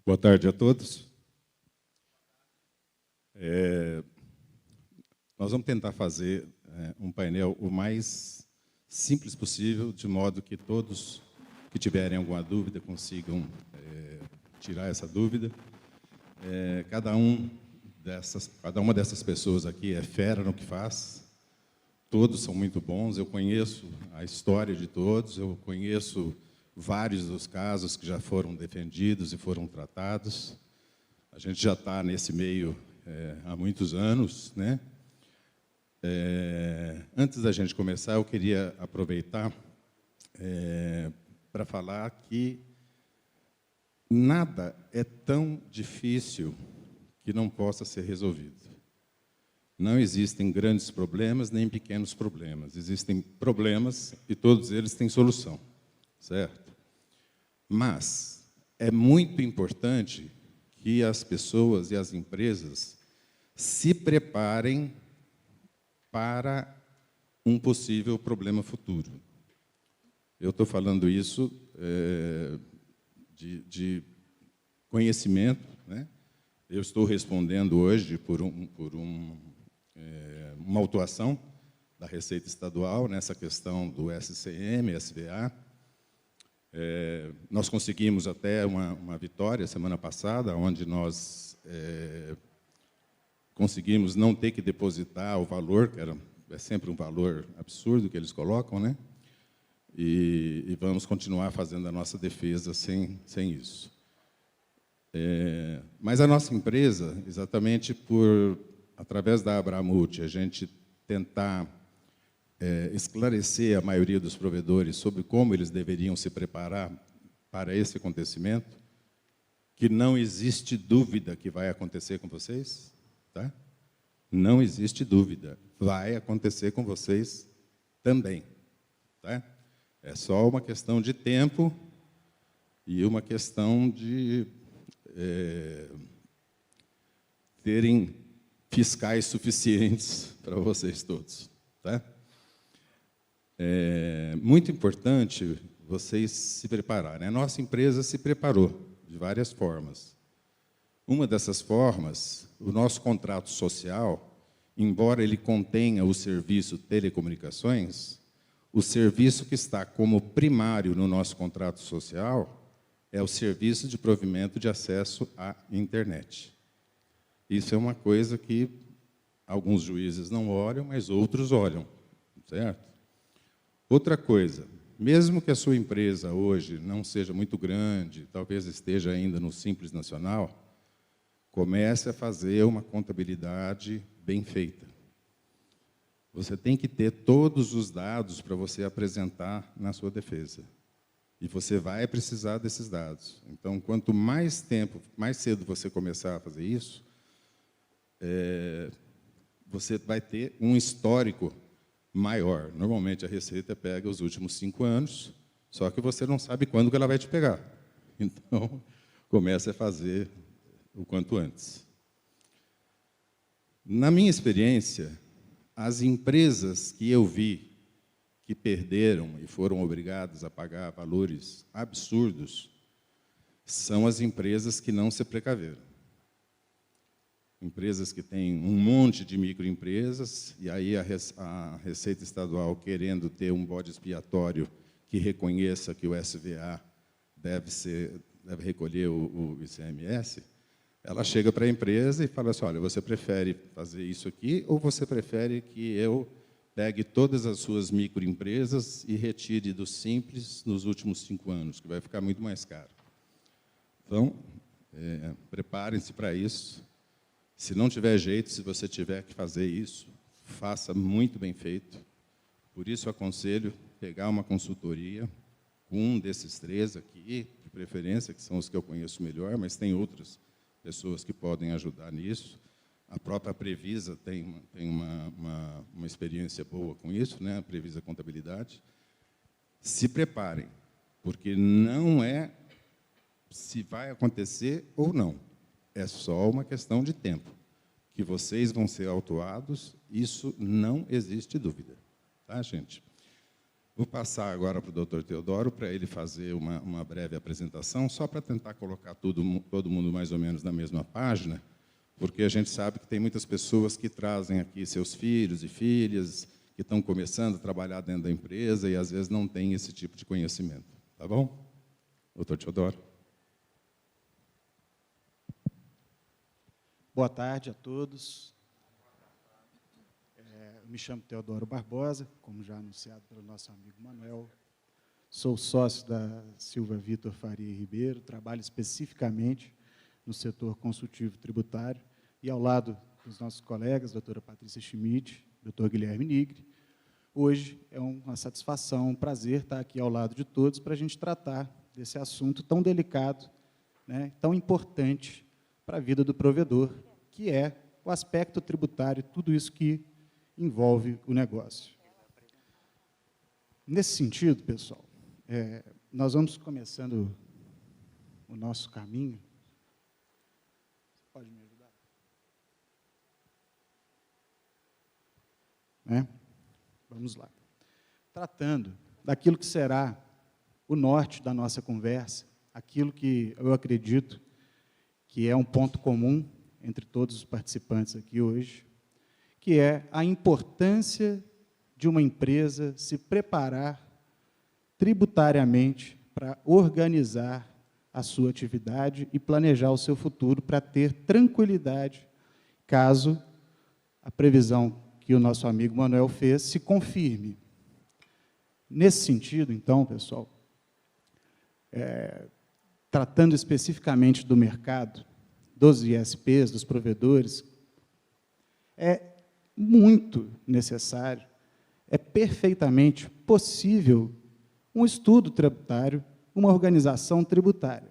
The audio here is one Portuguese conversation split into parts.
Boa tarde a todos. Nós vamos tentar fazer um painel o mais simples possível, de modo que todos que tiverem alguma dúvida consigam tirar essa dúvida. Cada uma dessas pessoas aqui é fera no que faz. Todos são muito bons. Eu conheço a história de todos. Eu conheço vários dos casos que já foram defendidos e foram tratados. A gente já está nesse meio há muitos anos, né? Antes da gente começar, eu queria aproveitar para falar que nada é tão difícil que não possa ser resolvido. Não existem grandes problemas nem pequenos problemas. Existem problemas e todos eles têm solução, certo? Mas é muito importante que as pessoas e as empresas se preparem para um possível problema futuro. Eu estou falando isso de conhecimento, né? Eu estou respondendo hoje por uma autuação da Receita Estadual nessa questão do SCM, SVA. Nós conseguimos até uma vitória semana passada, onde nós conseguimos não ter que depositar o valor, que é sempre um valor absurdo que eles colocam, né? E vamos continuar fazendo a nossa defesa sem isso. Mas a nossa empresa, exatamente através da Abramult, a gente tentar esclarecer a maioria dos provedores sobre como eles deveriam se preparar para esse acontecimento, que não existe dúvida que vai acontecer com vocês, tá? Não existe dúvida, vai acontecer com vocês também, tá? É só uma questão de tempo e uma questão de terem fiscais suficientes para vocês todos, tá? É muito importante vocês se prepararem. A nossa empresa se preparou de várias formas. Uma dessas formas, o nosso contrato social, embora ele contenha o serviço telecomunicações, o serviço que está como primário no nosso contrato social é o serviço de provimento de acesso à internet. Isso é uma coisa que alguns juízes não olham, mas outros olham, certo? Outra coisa, mesmo que a sua empresa hoje não seja muito grande, talvez esteja ainda no Simples Nacional, comece a fazer uma contabilidade bem feita. Você tem que ter todos os dados para você apresentar na sua defesa. E você vai precisar desses dados. Então, quanto mais cedo você começar a fazer isso, você vai ter um histórico maior. Normalmente, a Receita pega os últimos 5 anos, só que você não sabe quando que ela vai te pegar. Então, comece a fazer o quanto antes. Na minha experiência, as empresas que eu vi que perderam e foram obrigadas a pagar valores absurdos são as empresas que não se precaveram. Empresas que têm um monte de microempresas, e aí a Receita Estadual, querendo ter um bode expiatório que reconheça que o SVA deve recolher o ICMS, ela chega para a empresa e fala assim, olha, você prefere fazer isso aqui ou você prefere que eu pegue todas as suas microempresas e retire do Simples nos últimos 5 anos, que vai ficar muito mais caro. Então, preparem-se para isso. Se não tiver jeito, se você tiver que fazer isso, faça muito bem feito. Por isso, aconselho pegar uma consultoria com um desses 3 aqui, de preferência, que são os que eu conheço melhor, mas tem outras pessoas que podem ajudar nisso. A própria Previsa tem uma experiência boa com isso, né? A Previsa Contabilidade. Se preparem, porque não é se vai acontecer ou não. É só uma questão de tempo. Que vocês vão ser autuados, isso não existe dúvida. Tá, gente? Vou passar agora para o doutor Teodoro, para ele fazer uma breve apresentação, só para tentar colocar todo mundo mais ou menos na mesma página, porque a gente sabe que tem muitas pessoas que trazem aqui seus filhos e filhas, que estão começando a trabalhar dentro da empresa e, às vezes, não têm esse tipo de conhecimento. Tá bom? Doutor Teodoro. Boa tarde a todos. Eu me chamo Teodoro Barbosa, como já anunciado pelo nosso amigo Manuel. Sou sócio da Silva Vitor Faria Ribeiro, trabalho especificamente no setor consultivo tributário, e ao lado dos nossos colegas, doutora Patrícia Schmidt, doutor Guilherme Nigri. Hoje é uma satisfação, um prazer estar aqui ao lado de todos para a gente tratar desse assunto tão delicado, né, tão importante para a vida do provedor, que é o aspecto tributário, tudo isso que envolve o negócio. Nesse sentido, pessoal, nós vamos começando o nosso caminho. Você pode me ajudar? Vamos lá. Tratando daquilo que será o norte da nossa conversa, aquilo que eu acredito que é um ponto comum entre todos os participantes aqui hoje, que é a importância de uma empresa se preparar tributariamente para organizar a sua atividade e planejar o seu futuro para ter tranquilidade, caso a previsão que o nosso amigo Manuel fez se confirme. Nesse sentido, então, pessoal, tratando especificamente do mercado, dos ISPs, dos provedores, é muito necessário, é perfeitamente possível um estudo tributário, uma organização tributária,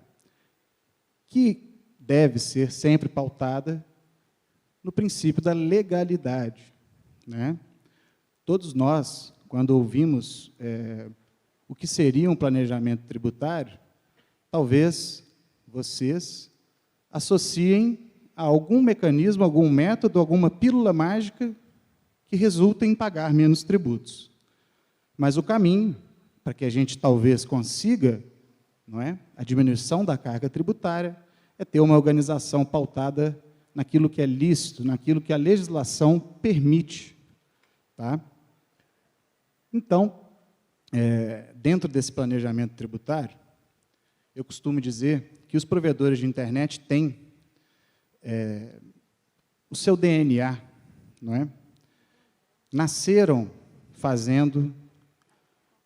que deve ser sempre pautada no princípio da legalidade, né? Todos nós, quando ouvimos o que seria um planejamento tributário, talvez vocês associem a algum mecanismo, algum método, alguma pílula mágica que resulta em pagar menos tributos. Mas o caminho para que a gente talvez consiga, não é, a diminuição da carga tributária é ter uma organização pautada naquilo que é lícito, naquilo que a legislação permite. Tá? Então, dentro desse planejamento tributário, eu costumo dizer que os provedores de internet têm o seu DNA, não é? Nasceram fazendo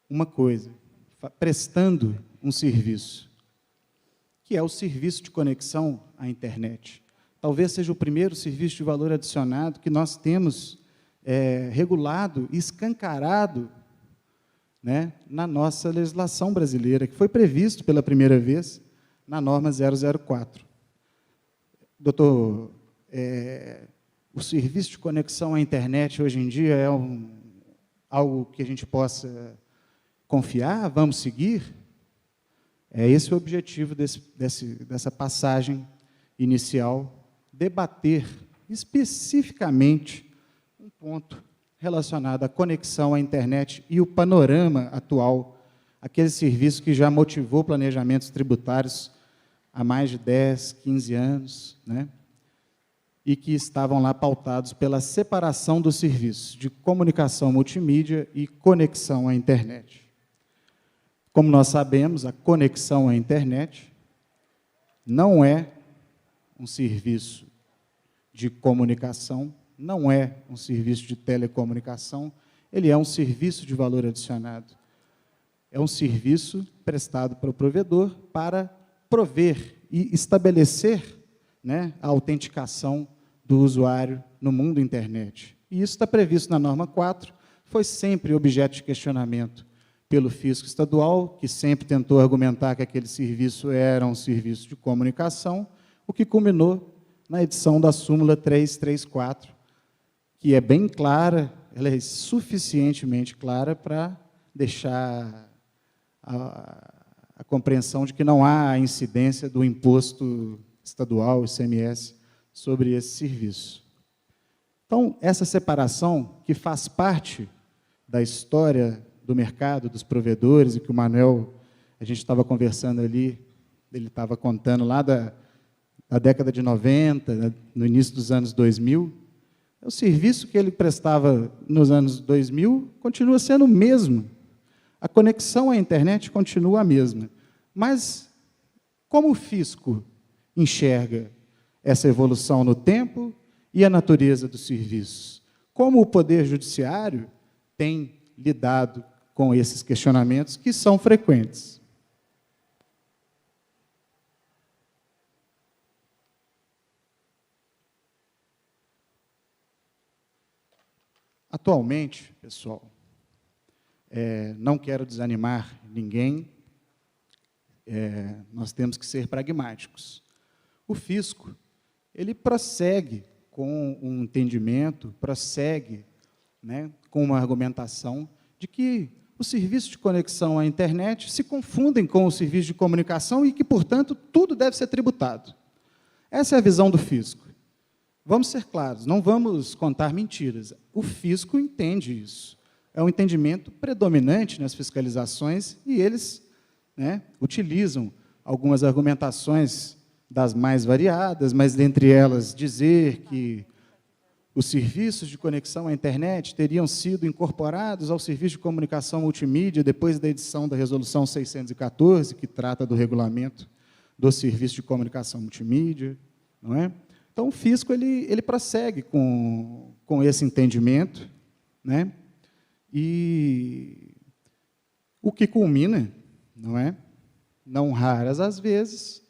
uma coisa, prestando um serviço, que é o serviço de conexão à internet. Talvez seja o primeiro serviço de valor adicionado que nós temos regulado e escancarado, né, na nossa legislação brasileira, que foi previsto pela primeira vez na norma 004. Doutor, o serviço de conexão à internet hoje em dia é algo que a gente possa confiar, vamos seguir? É esse o objetivo dessa passagem inicial, debater especificamente um ponto relacionado à conexão à internet e o panorama atual, aquele serviço que já motivou planejamentos tributários há mais de 10, 15 anos, né? E que estavam lá pautados pela separação dos serviços de comunicação multimídia e conexão à internet. Como nós sabemos, a conexão à internet não é um serviço de comunicação, não é um serviço de telecomunicação, ele é um serviço de valor adicionado. É um serviço prestado para o provedor para prover e estabelecer, né, a autenticação do usuário no mundo internet. E isso está previsto na norma 4, foi sempre objeto de questionamento pelo fisco estadual, que sempre tentou argumentar que aquele serviço era um serviço de comunicação, o que culminou na edição da súmula 334, que é bem clara, ela é suficientemente clara para deixar a compreensão de que não há a incidência do imposto estadual, ICMS, sobre esse serviço. Então, essa separação, que faz parte da história do mercado, dos provedores, e que o Manuel, a gente estava conversando ali, ele estava contando lá da década de 90, né, no início dos anos 2000, o serviço que ele prestava nos anos 2000 continua sendo o mesmo. A conexão à internet continua a mesma. Mas como o fisco enxerga essa evolução no tempo e a natureza dos serviços? Como o Poder Judiciário tem lidado com esses questionamentos que são frequentes? Atualmente, pessoal, não quero desanimar ninguém, nós temos que ser pragmáticos. O fisco, ele prossegue com um entendimento, prossegue, né, com uma argumentação de que os serviços de conexão à internet se confundem com os serviços de comunicação e que, portanto, tudo deve ser tributado. Essa é a visão do fisco. Vamos ser claros, não vamos contar mentiras. O fisco entende isso. É um entendimento predominante nas fiscalizações e eles, né, utilizam algumas argumentações das mais variadas, mas, dentre elas, dizer que os serviços de conexão à internet teriam sido incorporados ao serviço de comunicação multimídia depois da edição da Resolução 614, que trata do regulamento do serviço de comunicação multimídia, não é? Então, o fisco ele prossegue com esse entendimento, né? E o que culmina, não é? Não raras as vezes,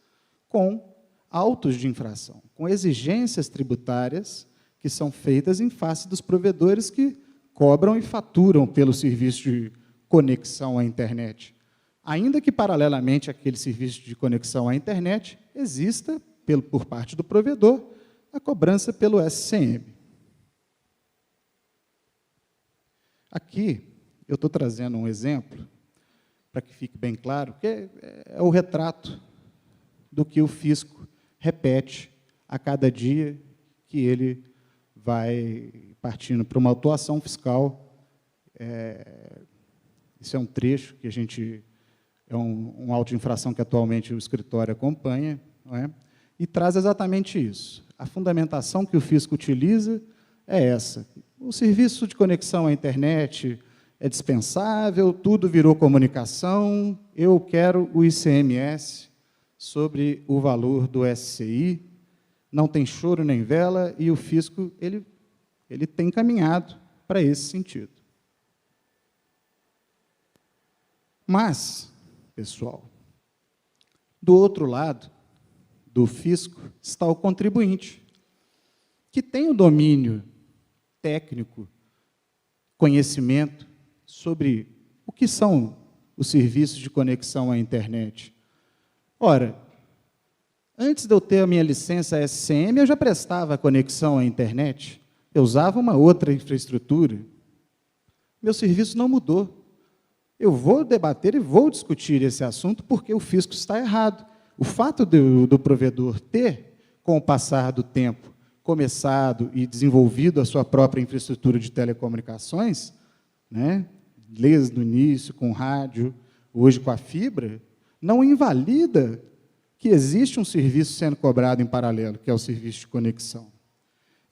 com autos de infração, com exigências tributárias que são feitas em face dos provedores que cobram e faturam pelo serviço de conexão à internet. Ainda que, paralelamente àquele serviço de conexão à internet, exista, por parte do provedor, a cobrança pelo SCM. Aqui, eu estou trazendo um exemplo, para que fique bem claro, que é o retrato do que o fisco repete a cada dia que ele vai partindo para uma autuação fiscal. Esse é um trecho que a gente... É um auto de infração que atualmente o escritório acompanha, não é? E traz exatamente isso. A fundamentação que o fisco utiliza é essa. O serviço de conexão à internet é dispensável, tudo virou comunicação, eu quero o ICMS sobre o valor do SCI, não tem choro nem vela, e o fisco ele tem caminhado para esse sentido. Mas, pessoal, do outro lado do fisco está o contribuinte, que tem o domínio técnico, conhecimento sobre o que são os serviços de conexão à internet. Ora, antes de eu ter a minha licença SCM, eu já prestava a conexão à internet, eu usava uma outra infraestrutura. Meu serviço não mudou. Eu vou debater e vou discutir esse assunto porque o fisco está errado. O fato do provedor ter, com o passar do tempo, começado e desenvolvido a sua própria infraestrutura de telecomunicações, né, desde o início, com rádio, hoje com a fibra, não invalida que existe um serviço sendo cobrado em paralelo, que é o serviço de conexão.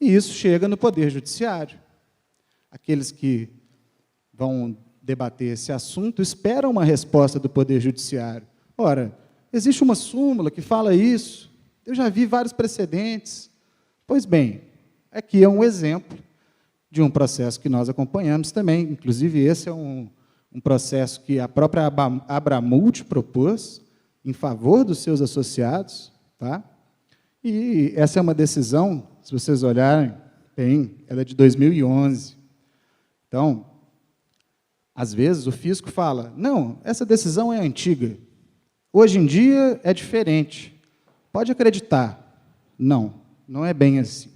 E isso chega no Poder Judiciário. Aqueles que vão debater esse assunto esperam uma resposta do Poder Judiciário. Ora, existe uma súmula que fala isso, eu já vi vários precedentes. Pois bem, aqui é um exemplo de um processo que nós acompanhamos também, inclusive esse é um processo que a própria Abramult propôs em favor dos seus associados, tá? E essa é uma decisão, se vocês olharem, ela é de 2011. Então, às vezes o fisco fala, não, essa decisão é antiga, hoje em dia é diferente, pode acreditar. Não, não é bem assim.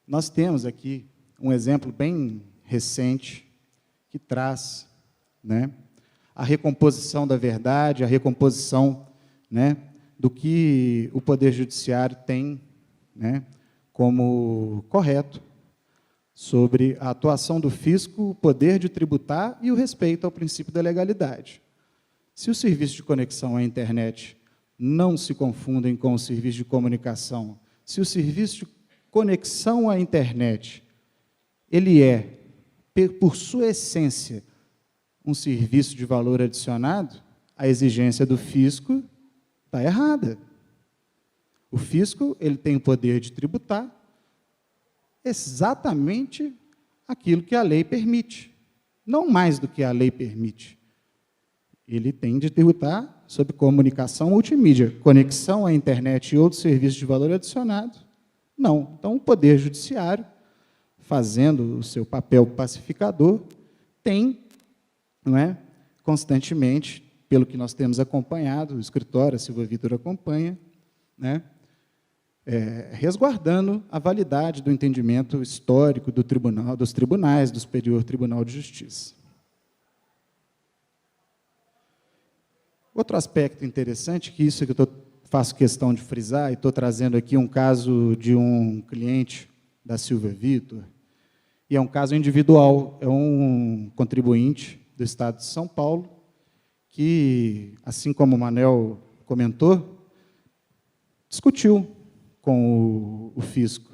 Nós temos aqui um exemplo bem recente que traz, né, a recomposição da verdade, a recomposição, né, do que o Poder Judiciário tem, né, como correto sobre a atuação do fisco, o poder de tributar e o respeito ao princípio da legalidade. Se os serviços de conexão à internet não se confundem com o serviço de comunicação, se o serviço de conexão à internet, ele é, por sua essência, um serviço de valor adicionado, a exigência do fisco está errada. O fisco ele tem o poder de tributar exatamente aquilo que a lei permite, não mais do que a lei permite. Ele tem de tributar sobre comunicação multimídia, conexão à internet e outros serviços de valor adicionado, não. Então, o Poder Judiciário, fazendo o seu papel pacificador, tem, não é, constantemente, pelo que nós temos acompanhado, o escritório, a Silva Vitor acompanha, né, resguardando a validade do entendimento histórico do tribunal, dos tribunais, do Superior Tribunal de Justiça. Outro aspecto interessante, que isso que eu faço questão de frisar, e estou trazendo aqui um caso de um cliente da Silva Vitor, e é um caso individual, é um contribuinte do Estado de São Paulo, que, assim como o Manuel comentou, discutiu com o fisco,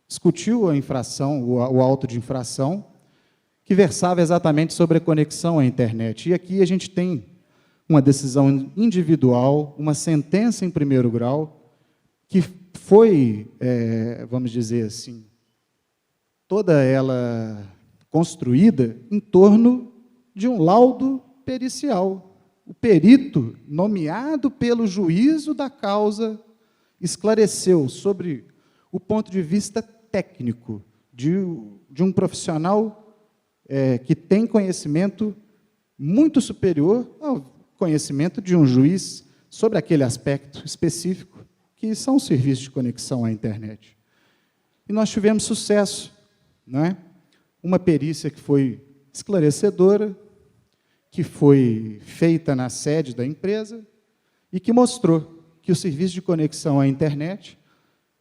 discutiu a infração, o auto de infração, que versava exatamente sobre a conexão à internet. E aqui a gente tem uma decisão individual, uma sentença em primeiro grau, que foi, vamos dizer assim, toda ela construída em torno de um laudo pericial. O perito, nomeado pelo juízo da causa, esclareceu sobre o ponto de vista técnico de um profissional que tem conhecimento muito superior ao conhecimento de um juiz sobre aquele aspecto específico, que são os serviços de conexão à internet. E nós tivemos sucesso, não é? Uma perícia que foi esclarecedora, que foi feita na sede da empresa e que mostrou que o serviço de conexão à internet,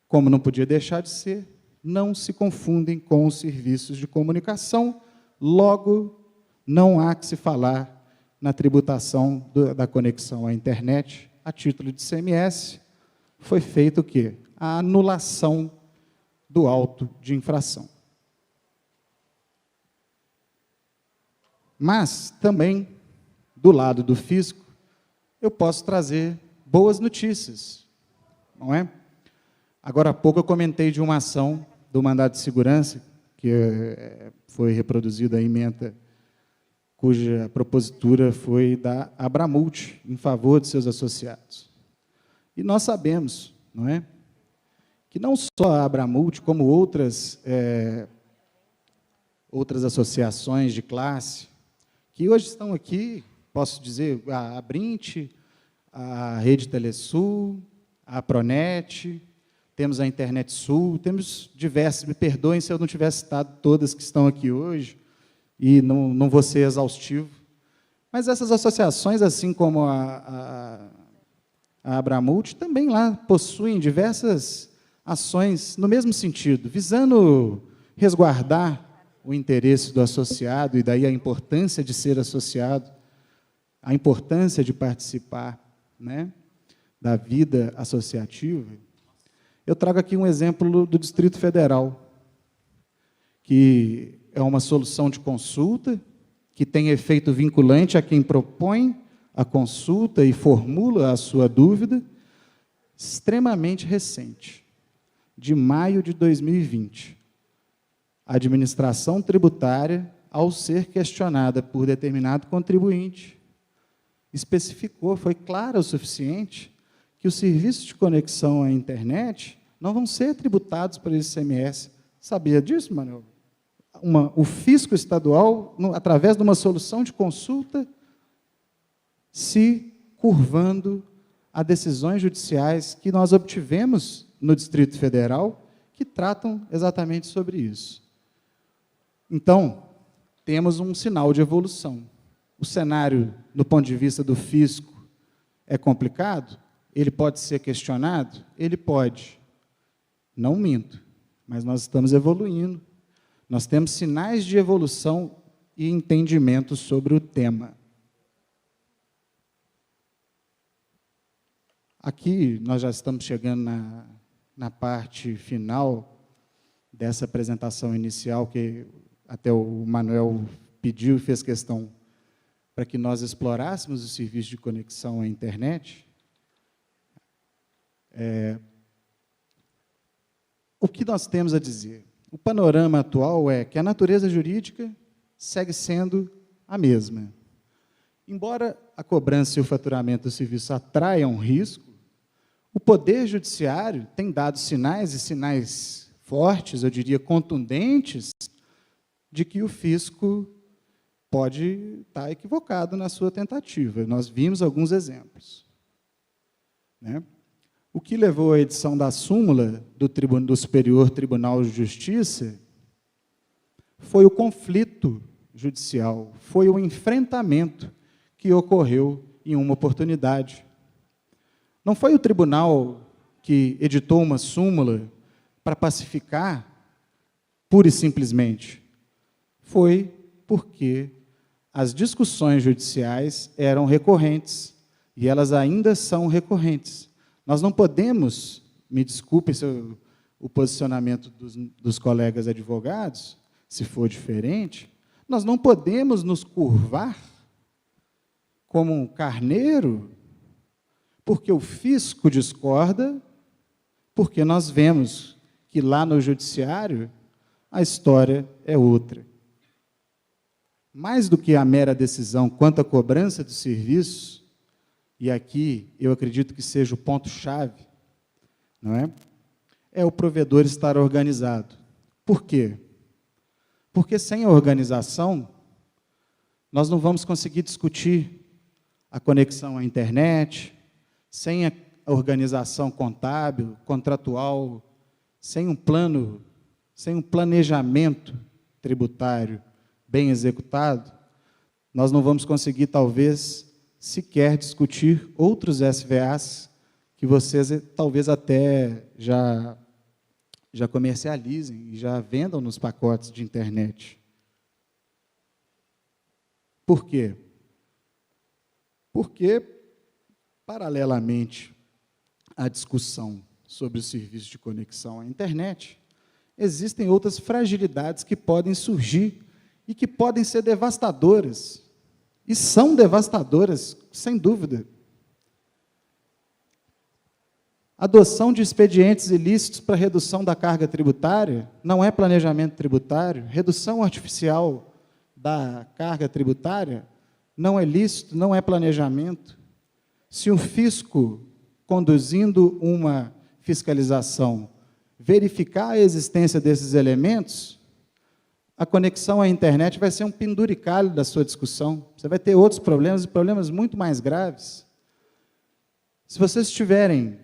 como não podia deixar de ser, não se confundem com os serviços de comunicação, logo, não há que se falar na tributação da conexão à internet, a título de ICMS, foi feito o quê? A anulação do auto de infração. Mas, também, do lado do fisco, eu posso trazer boas notícias, não é? Agora há pouco eu comentei de uma ação do mandado de segurança, que foi reproduzida a ementa, cuja propositura foi da Abramult, em favor de seus associados. E nós sabemos, não é, que não só a Abramult, como outras associações de classe, que hoje estão aqui, posso dizer, a Abrint, a Rede Telesul, a Pronet, temos a Internet Sul, temos diversas, me perdoem se eu não tivesse citado todas que estão aqui hoje, e não vou ser exaustivo, mas essas associações, assim como a Abramult, também lá possuem diversas ações no mesmo sentido, visando resguardar o interesse do associado, e daí a importância de ser associado, a importância de participar, né, da vida associativa. Eu trago aqui um exemplo do Distrito Federal, que é uma solução de consulta, que tem efeito vinculante a quem propõe a consulta e formula a sua dúvida, extremamente recente, de maio de 2020. A administração tributária, ao ser questionada por determinado contribuinte, especificou, foi clara o suficiente, que os serviços de conexão à internet não vão ser tributados pelo ICMS. Sabia disso, Manuel? O fisco estadual, através de uma solução de consulta, se curvando a decisões judiciais que nós obtivemos no Distrito Federal, que tratam exatamente sobre isso. Então, temos um sinal de evolução. O cenário, do ponto de vista do fisco, é complicado? Ele pode ser questionado? Ele pode. Não minto, mas nós estamos evoluindo. Nós temos sinais de evolução e entendimento sobre o tema. Aqui, nós já estamos chegando na parte final dessa apresentação inicial, que até o Manuel pediu e fez questão para que nós explorássemos o serviço de conexão à internet. O que nós temos a dizer? O panorama atual é que a natureza jurídica segue sendo a mesma. Embora a cobrança e o faturamento do serviço atraiam risco, o Poder Judiciário tem dado sinais, e sinais fortes, eu diria contundentes, de que o fisco pode estar equivocado na sua tentativa. Nós vimos alguns exemplos. O que levou à edição da súmula do Superior Tribunal de Justiça foi o conflito judicial, foi o enfrentamento que ocorreu em uma oportunidade. Não foi o tribunal que editou uma súmula para pacificar, pura e simplesmente. Foi porque as discussões judiciais eram recorrentes, e elas ainda são recorrentes. Nós não podemos, me desculpem o posicionamento dos colegas advogados, se for diferente, nós não podemos nos curvar como um carneiro, porque o fisco discorda, porque nós vemos que lá no judiciário a história é outra. Mais do que a mera decisão quanto à cobrança do serviço, e aqui eu acredito que seja o ponto-chave, não é? É o provedor estar organizado. Por quê? Porque sem a organização, nós não vamos conseguir discutir a conexão à internet, sem a organização contábil, contratual, sem um planejamento tributário bem executado, nós não vamos conseguir, talvez, sequer discutir outros SVAs que vocês talvez até já comercializem e já vendam nos pacotes de internet. Por quê? Porque, paralelamente à discussão sobre o serviço de conexão à internet, existem outras fragilidades que podem surgir e que podem ser devastadoras, e são devastadoras, sem dúvida. Adoção de expedientes ilícitos para redução da carga tributária não é planejamento tributário. Redução artificial da carga tributária não é lícito, não é planejamento. Se o fisco, conduzindo uma fiscalização, verificar a existência desses elementos, a conexão à internet vai ser um penduricalho da sua discussão. Você vai ter outros problemas, e problemas muito mais graves. Se vocês tiverem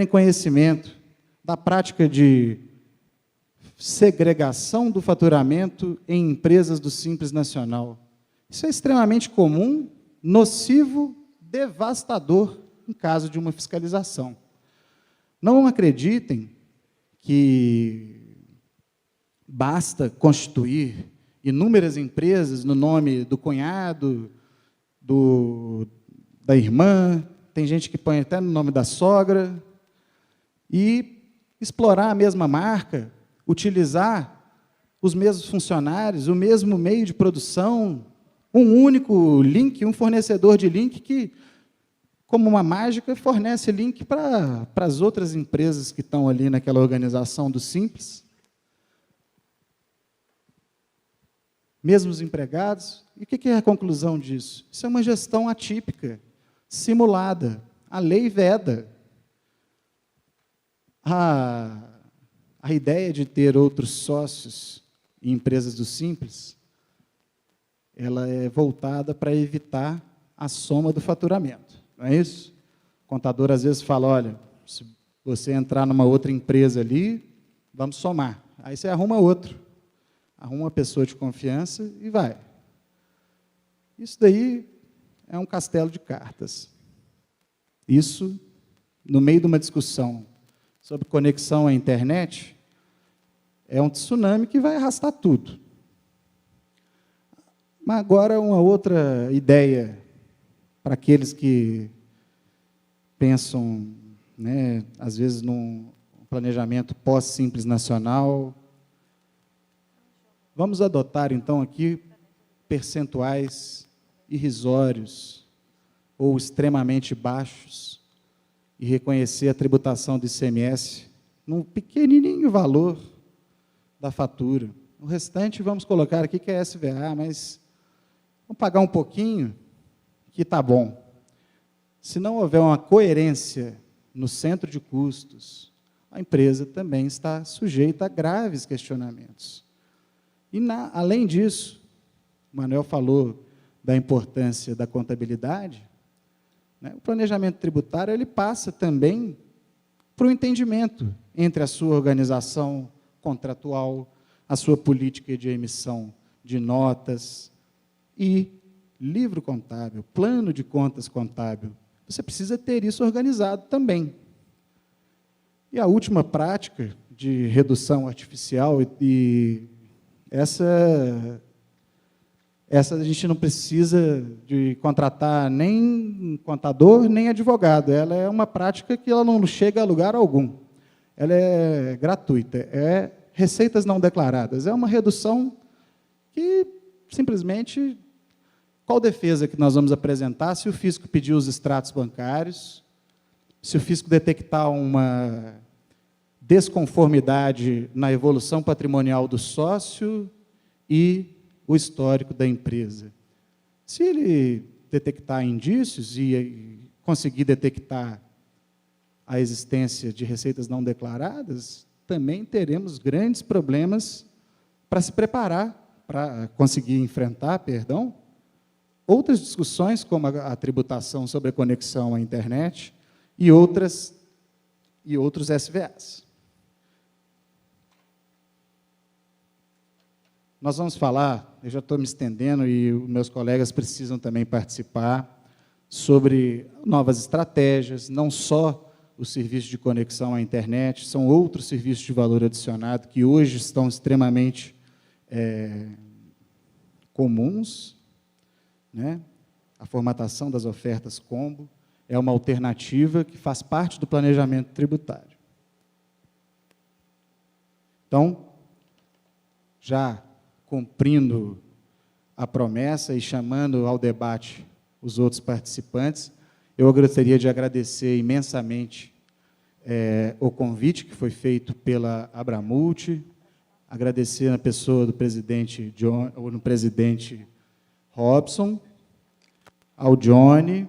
conhecimento da prática de segregação do faturamento em empresas do Simples Nacional, isso é extremamente comum, nocivo, devastador, em caso de uma fiscalização. Não acreditem que basta constituir inúmeras empresas no nome do cunhado, da irmã, tem gente que põe até no nome da sogra, e explorar a mesma marca, utilizar os mesmos funcionários, o mesmo meio de produção, um único link, um fornecedor de link que, como uma mágica, fornece link para as outras empresas que estão ali naquela organização do Simples. Mesmos empregados. E o que é a conclusão disso? Isso é uma gestão atípica, simulada. A lei veda. A ideia de ter outros sócios em empresas do Simples, ela é voltada para evitar a soma do faturamento. Não é isso? O contador, às vezes, fala, olha, se você entrar numa outra empresa ali, vamos somar. Aí você arruma outro. Arruma uma pessoa de confiança e vai. Isso daí é um castelo de cartas. Isso, no meio de uma discussão sobre conexão à internet, É um tsunami que vai arrastar tudo. Mas agora uma outra ideia para aqueles que pensam, né, às vezes, num planejamento pós-Simples Nacional. Vamos adotar, então, aqui percentuais irrisórios ou extremamente baixos e reconhecer a tributação do ICMS num pequenininho valor da fatura. O restante, vamos colocar aqui que é SVA, mas vamos pagar um pouquinho, que está bom. Se não houver uma coerência no centro de custos, a empresa também está sujeita a graves questionamentos. E, além disso, o Manuel falou da importância da contabilidade, né? O planejamento tributário ele passa também para o entendimento entre a sua organização contratual, a sua política de emissão de notas e livro contábil, plano de contas contábil. Você precisa ter isso organizado também. E a última prática de redução artificial, e essa a gente não precisa de contratar nem contador, nem advogado. Ela é uma prática que ela não chega a lugar algum. Ela é gratuita, é receitas não declaradas. É uma redução que, simplesmente, qual defesa que nós vamos apresentar se o fisco pedir os extratos bancários, se o fisco detectar uma desconformidade na evolução patrimonial do sócio e o histórico da empresa. Se ele detectar indícios e conseguir detectar a existência de receitas não declaradas, também teremos grandes problemas para se preparar, para conseguir enfrentar, outras discussões, como a tributação sobre a conexão à internet e outros SVAs. Nós vamos falar, eu já estou me estendendo e os meus colegas precisam também participar, sobre novas estratégias, não só o serviço de conexão à internet, são outros serviços de valor adicionado que hoje estão extremamente comuns, né? A formatação das ofertas combo é uma alternativa que faz parte do planejamento tributário. Então, já cumprindo a promessa e chamando ao debate os outros participantes, eu gostaria de agradecer imensamente o convite que foi feito pela Abramult, agradecer na pessoa do presidente Robson, ao Johnny,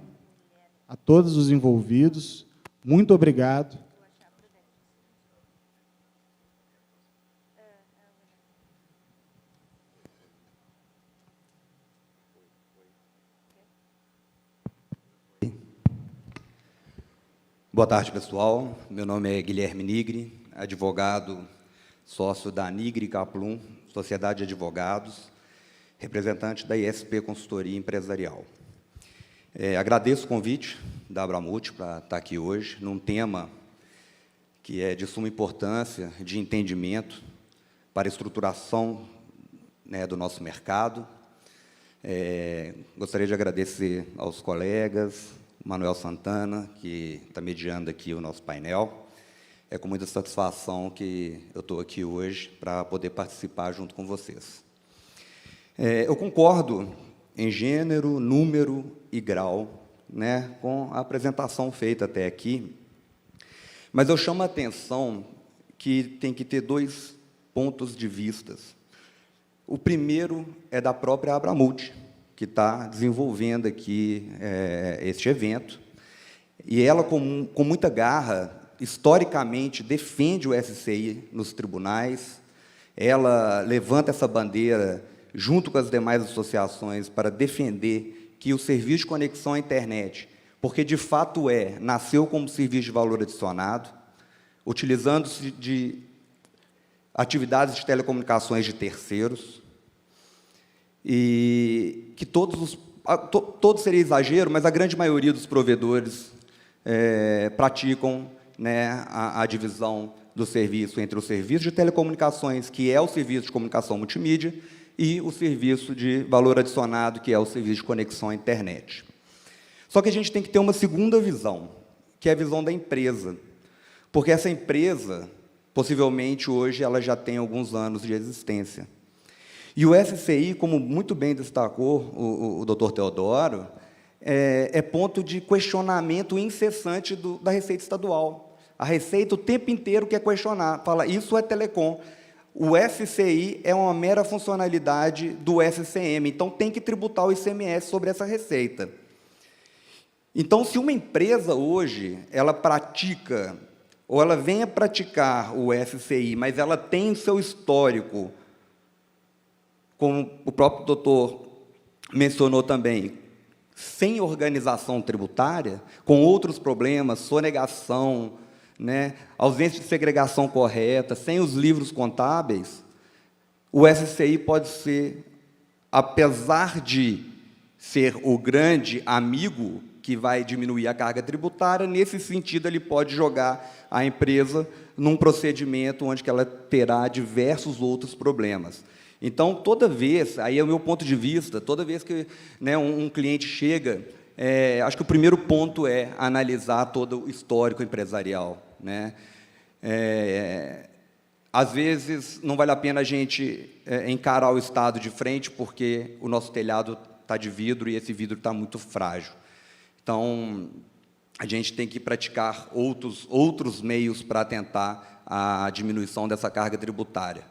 a todos os envolvidos. Muito obrigado. Boa tarde, pessoal. Meu nome é Guilherme Nigri, advogado, sócio da Nigri Kaplum, Sociedade de Advogados, representante da ISP Consultoria Empresarial. Agradeço o convite da Abramult para estar aqui hoje, num tema que é de suma importância, de entendimento para a estruturação, né, do nosso mercado. Gostaria de agradecer aos colegas, Manuel Santana, que está mediando aqui o nosso painel. É com muita satisfação que eu estou aqui hoje para poder participar junto com vocês. Eu concordo em gênero, número e grau, né, com a apresentação feita até aqui, mas eu chamo a atenção que tem que ter dois pontos de vista. O primeiro é da própria Abramult, que está desenvolvendo aqui este evento, e ela, com muita garra, historicamente, defende o SCI nos tribunais, ela levanta essa bandeira, junto com as demais associações, para defender que o serviço de conexão à internet, porque, de fato, nasceu como serviço de valor adicionado, utilizando-se de atividades de telecomunicações de terceiros, e que todos seria exagero, mas a grande maioria dos provedores praticam, né, a divisão do serviço entre o serviço de telecomunicações, que é o serviço de comunicação multimídia, e o serviço de valor adicionado, que é o serviço de conexão à internet. Só que a gente tem que ter uma segunda visão, que é a visão da empresa, porque essa empresa, possivelmente, hoje, ela já tem alguns anos de existência. E o SCI, como muito bem destacou o doutor Teodoro, é ponto de questionamento incessante da Receita Estadual. A Receita, o tempo inteiro, quer questionar, fala, isso é telecom. O SCI é uma mera funcionalidade do SCM, então tem que tributar o ICMS sobre essa receita. Então, se uma empresa hoje, ela pratica, ou ela venha praticar o SCI, mas ela tem seu histórico, como o próprio doutor mencionou também, sem organização tributária, com outros problemas, sonegação, né, ausência de segregação correta, sem os livros contábeis, o SCI pode ser, apesar de ser o grande amigo que vai diminuir a carga tributária, nesse sentido, ele pode jogar a empresa num procedimento onde ela terá diversos outros problemas. Então, toda vez, aí é o meu ponto de vista, toda vez que, né, um cliente chega, acho que o primeiro ponto é analisar todo o histórico empresarial, né? Às vezes, não vale a pena a gente encarar o Estado de frente, porque o nosso telhado está de vidro e esse vidro está muito frágil. Então, a gente tem que praticar outros meios para tentar a diminuição dessa carga tributária.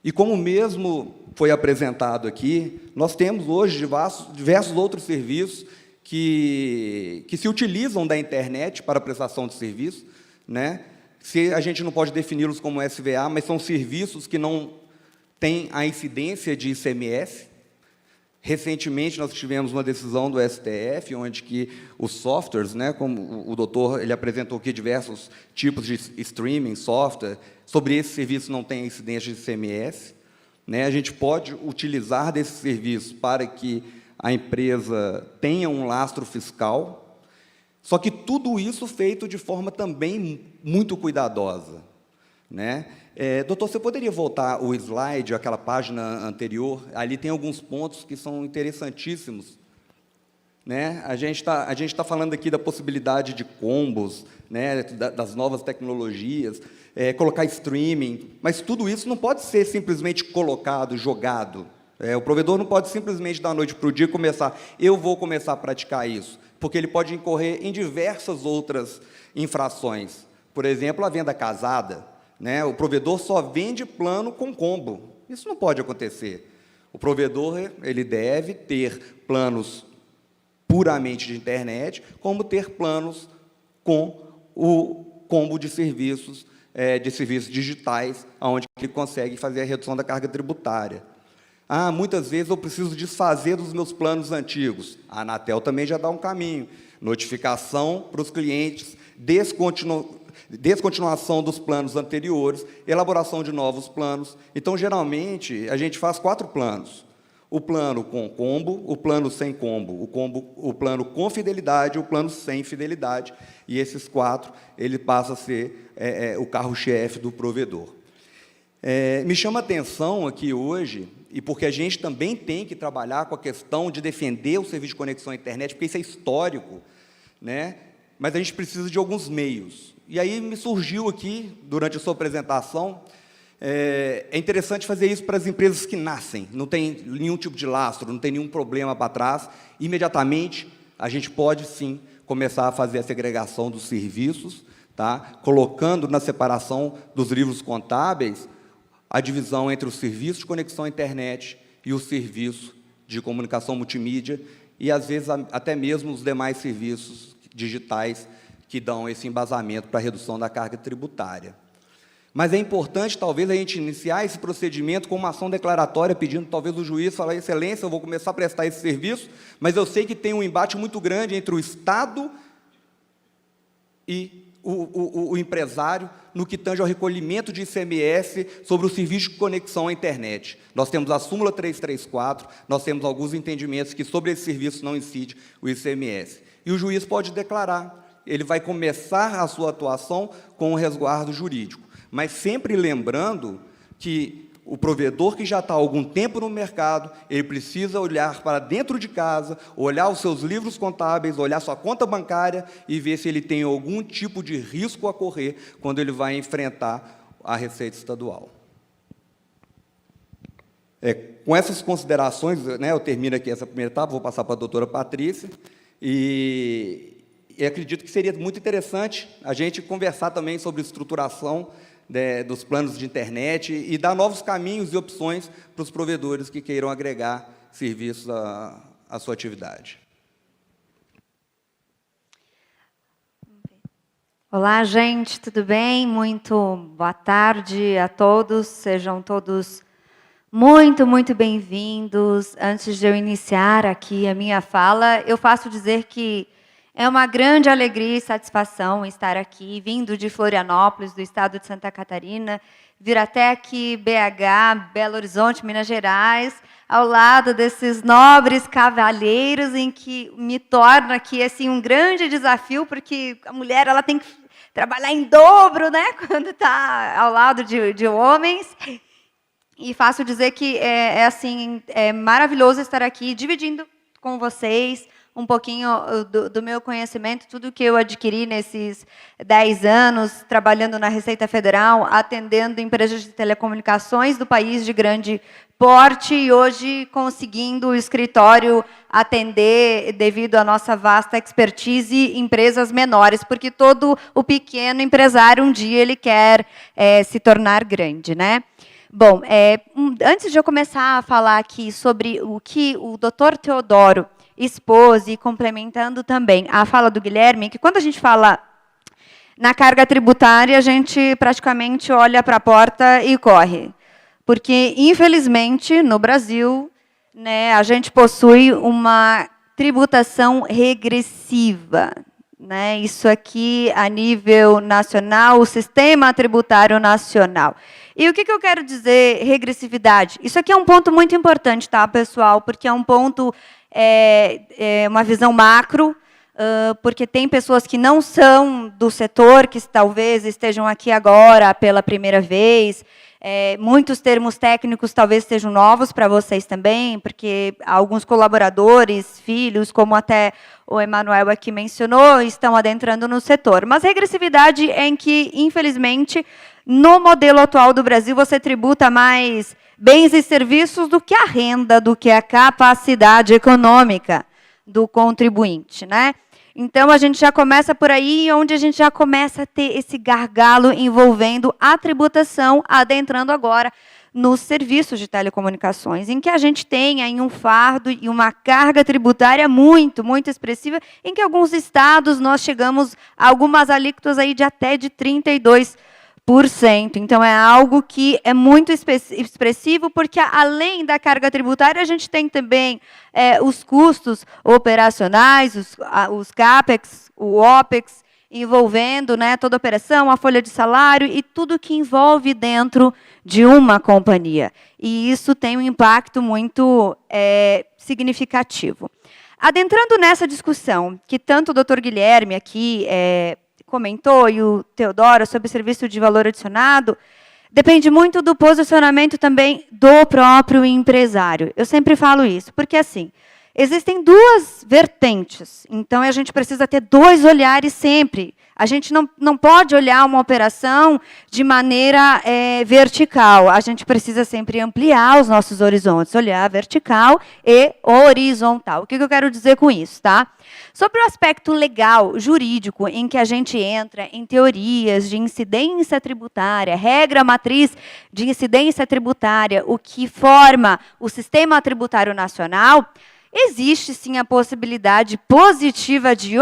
E como mesmo foi apresentado aqui, nós temos hoje diversos outros serviços que se utilizam da internet para a prestação de serviço, né? Se a gente não pode defini-los como SVA, mas são serviços que não têm a incidência de ICMS. Recentemente, nós tivemos uma decisão do STF, onde que os softwares, né, como o doutor ele apresentou aqui diversos tipos de streaming, software, sobre esse serviço não tem incidência de ICMS, né, a gente pode utilizar desse serviço para que a empresa tenha um lastro fiscal, só que tudo isso feito de forma também muito cuidadosa, né? Doutor, você poderia voltar o slide, aquela página anterior? Ali tem alguns pontos que são interessantíssimos, né? A gente tá falando aqui da possibilidade de combos, né? Das novas tecnologias, colocar streaming, mas tudo isso não pode ser simplesmente colocado, jogado. O provedor não pode simplesmente, da noite para o dia, eu vou começar a praticar isso, porque ele pode incorrer em diversas outras infrações. Por exemplo, a venda casada, né? O provedor só vende plano com combo. Isso não pode acontecer. O provedor ele deve ter planos puramente de internet, como ter planos com o combo de serviços digitais, onde ele consegue fazer a redução da carga tributária. Muitas vezes eu preciso desfazer dos meus planos antigos. A Anatel também já dá um caminho. Notificação para os clientes, descontinuação dos planos anteriores, elaboração de novos planos. Então, geralmente, a gente faz 4 planos. O plano com combo, o plano sem combo, o plano com fidelidade, o plano sem fidelidade. E esses 4, ele passa a ser o carro-chefe do provedor. Me chama a atenção aqui hoje, e porque a gente também tem que trabalhar com a questão de defender o serviço de conexão à internet, porque isso é histórico, né? Mas a gente precisa de alguns meios. E aí me surgiu aqui, durante a sua apresentação, é interessante fazer isso para as empresas que nascem, não tem nenhum tipo de lastro, não tem nenhum problema para trás, imediatamente a gente pode, sim, começar a fazer a segregação dos serviços, tá? Colocando na separação dos livros contábeis a divisão entre o serviço de conexão à internet e o serviço de comunicação multimídia, e, às vezes, até mesmo os demais serviços digitais que dão esse embasamento para a redução da carga tributária. Mas é importante, talvez, a gente iniciar esse procedimento com uma ação declaratória, pedindo, talvez, o juiz falar, excelência, eu vou começar a prestar esse serviço, mas eu sei que tem um embate muito grande entre o Estado e o empresário no que tange ao recolhimento de ICMS sobre o serviço de conexão à internet. Nós temos a súmula 334, nós temos alguns entendimentos que sobre esse serviço não incide o ICMS. E o juiz pode declarar, ele vai começar a sua atuação com um resguardo jurídico. mas sempre lembrando que o provedor que já está há algum tempo no mercado, ele precisa olhar para dentro de casa, olhar os seus livros contábeis, olhar sua conta bancária e ver se ele tem algum tipo de risco a correr quando ele vai enfrentar a Receita Estadual. Com essas considerações, né, eu termino aqui essa primeira etapa, vou passar para a doutora Patrícia, e acredito que seria muito interessante a gente conversar também sobre estruturação dos planos de internet e dar novos caminhos e opções para os provedores que queiram agregar serviços à sua atividade. Olá, gente, tudo bem? Muito boa tarde a todos, sejam todos muito bem-vindos. Antes de eu iniciar aqui a minha fala, eu faço dizer que é uma grande alegria e satisfação estar aqui, vindo de Florianópolis, do estado de Santa Catarina, vir até aqui BH, Belo Horizonte, Minas Gerais, ao lado desses nobres cavalheiros, em que me torna aqui assim um grande desafio, porque a mulher ela tem que trabalhar em dobro, né, quando está ao lado de homens. E faço dizer que é maravilhoso estar aqui dividindo com vocês um pouquinho do meu conhecimento, tudo que eu adquiri nesses 10 anos, trabalhando na Receita Federal, atendendo empresas de telecomunicações do país de grande porte, e hoje conseguindo o escritório atender, devido à nossa vasta expertise, empresas menores, porque todo o pequeno empresário, um dia, ele quer se tornar grande, né? Bom, antes de eu começar a falar aqui sobre o que o Dr. Teodoro expôs, e complementando também a fala do Guilherme, que quando a gente fala na carga tributária, a gente praticamente olha para a porta e corre. Porque, infelizmente, no Brasil, né, a gente possui uma tributação regressiva. Né? Isso aqui, a nível nacional, o sistema tributário nacional. E o que eu quero dizer, regressividade? Isso aqui é um ponto muito importante, tá, pessoal? Porque é um ponto, uma visão macro, porque tem pessoas que não são do setor, que talvez estejam aqui agora pela primeira vez. Muitos termos técnicos talvez sejam novos para vocês também, porque alguns colaboradores, filhos, como até o Emanuel aqui mencionou, estão adentrando no setor. Mas regressividade é em que, infelizmente, no modelo atual do Brasil, você tributa mais bens e serviços do que a renda, do que a capacidade econômica do contribuinte, né? Então, a gente já começa por aí, onde a gente já começa a ter esse gargalo envolvendo a tributação, adentrando agora nos serviços de telecomunicações, em que a gente tem aí um fardo e uma carga tributária muito expressiva, em que alguns estados nós chegamos a algumas alíquotas aí de até de 32%. Então, é algo que é muito expressivo, porque, além da carga tributária, a gente tem também os custos operacionais, os CAPEX, o OPEX, envolvendo, né, toda a operação, a folha de salário e tudo que envolve dentro de uma companhia. E isso tem um impacto muito significativo. Adentrando nessa discussão, que tanto o doutor Guilherme aqui comentou, e o Teodoro, sobre serviço de valor adicionado, depende muito do posicionamento também do próprio empresário. Eu sempre falo isso, porque, assim, existem duas vertentes, então a gente precisa ter dois olhares sempre. A gente não pode olhar uma operação de maneira vertical, a gente precisa sempre ampliar os nossos horizontes, olhar vertical e horizontal. O que eu quero dizer com isso, tá? Sobre o aspecto legal, jurídico, em que a gente entra em teorias de incidência tributária, regra matriz de incidência tributária, o que forma o sistema tributário nacional, existe, sim, a possibilidade positiva de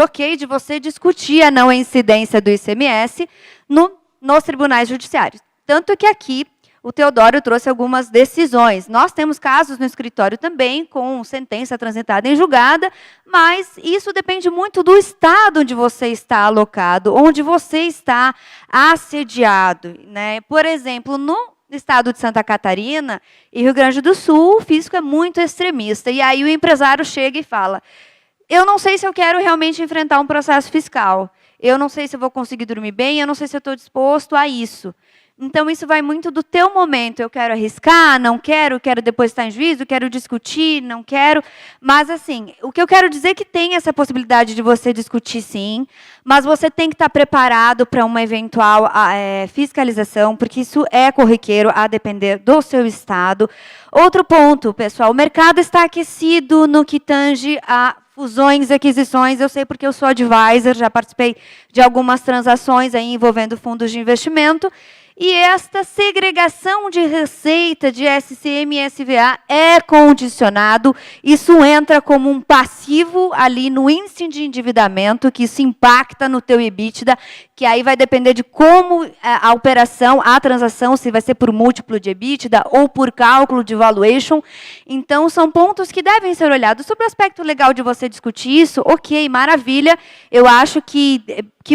você discutir a não incidência do ICMS nos tribunais judiciários. Tanto que aqui o Teodoro trouxe algumas decisões. Nós temos casos no escritório também, com sentença transitada em julgada, mas isso depende muito do estado onde você está alocado, onde você está assediado, né? Por exemplo, no estado de Santa Catarina e Rio Grande do Sul, o fisco é muito extremista. E aí o empresário chega e fala: eu não sei se eu quero realmente enfrentar um processo fiscal, eu não sei se eu vou conseguir dormir bem, eu não sei se eu estou disposto a isso. Então, isso vai muito do teu momento. Eu quero arriscar, não quero, quero depois estar em juízo, quero discutir, não quero. Mas, assim, o que eu quero dizer é que tem essa possibilidade de você discutir, sim, mas você tem que estar preparado para uma eventual fiscalização, porque isso é corriqueiro, a depender do seu estado. Outro ponto, pessoal, o mercado está aquecido no que tange a fusões e aquisições. Eu sei porque eu sou advisor, já participei de algumas transações aí envolvendo fundos de investimento. E esta segregação de receita de SCM e SVA é condicionado, isso entra como um passivo ali no índice de endividamento, que isso impacta no teu EBITDA, que aí vai depender de como a operação, a transação, se vai ser por múltiplo de EBITDA ou por cálculo de valuation. Então, são pontos que devem ser olhados. Sobre o aspecto legal de você discutir isso, ok, maravilha. Eu acho que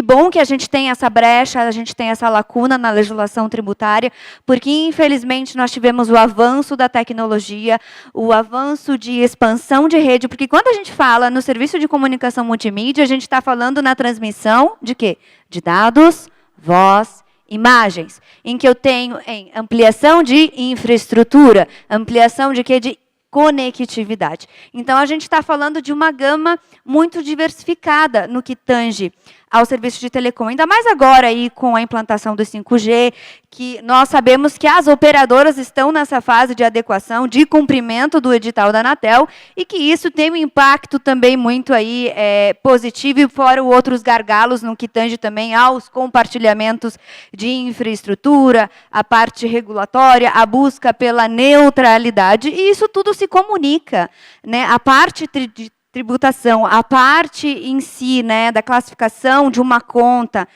bom que a gente tem essa brecha, a gente tem essa lacuna na legislação tributária, porque, infelizmente, nós tivemos o avanço da tecnologia, o avanço de expansão de rede, porque quando a gente fala no serviço de comunicação multimídia, a gente está falando na transmissão de quê? De dados, voz, imagens, em que eu tenho em ampliação de infraestrutura, ampliação de quê? De conectividade. Então, a gente está falando de uma gama muito diversificada no que tange ao serviço de telecom, ainda mais agora aí com a implantação do 5G, que nós sabemos que as operadoras estão nessa fase de adequação, de cumprimento do edital da Anatel, e que isso tem um impacto também muito aí, positivo, e fora outros gargalos no que tange também aos compartilhamentos de infraestrutura, a parte regulatória, a busca pela neutralidade, e isso tudo se comunica, né? A parte de tributação, a parte em si, né, da classificação de uma conta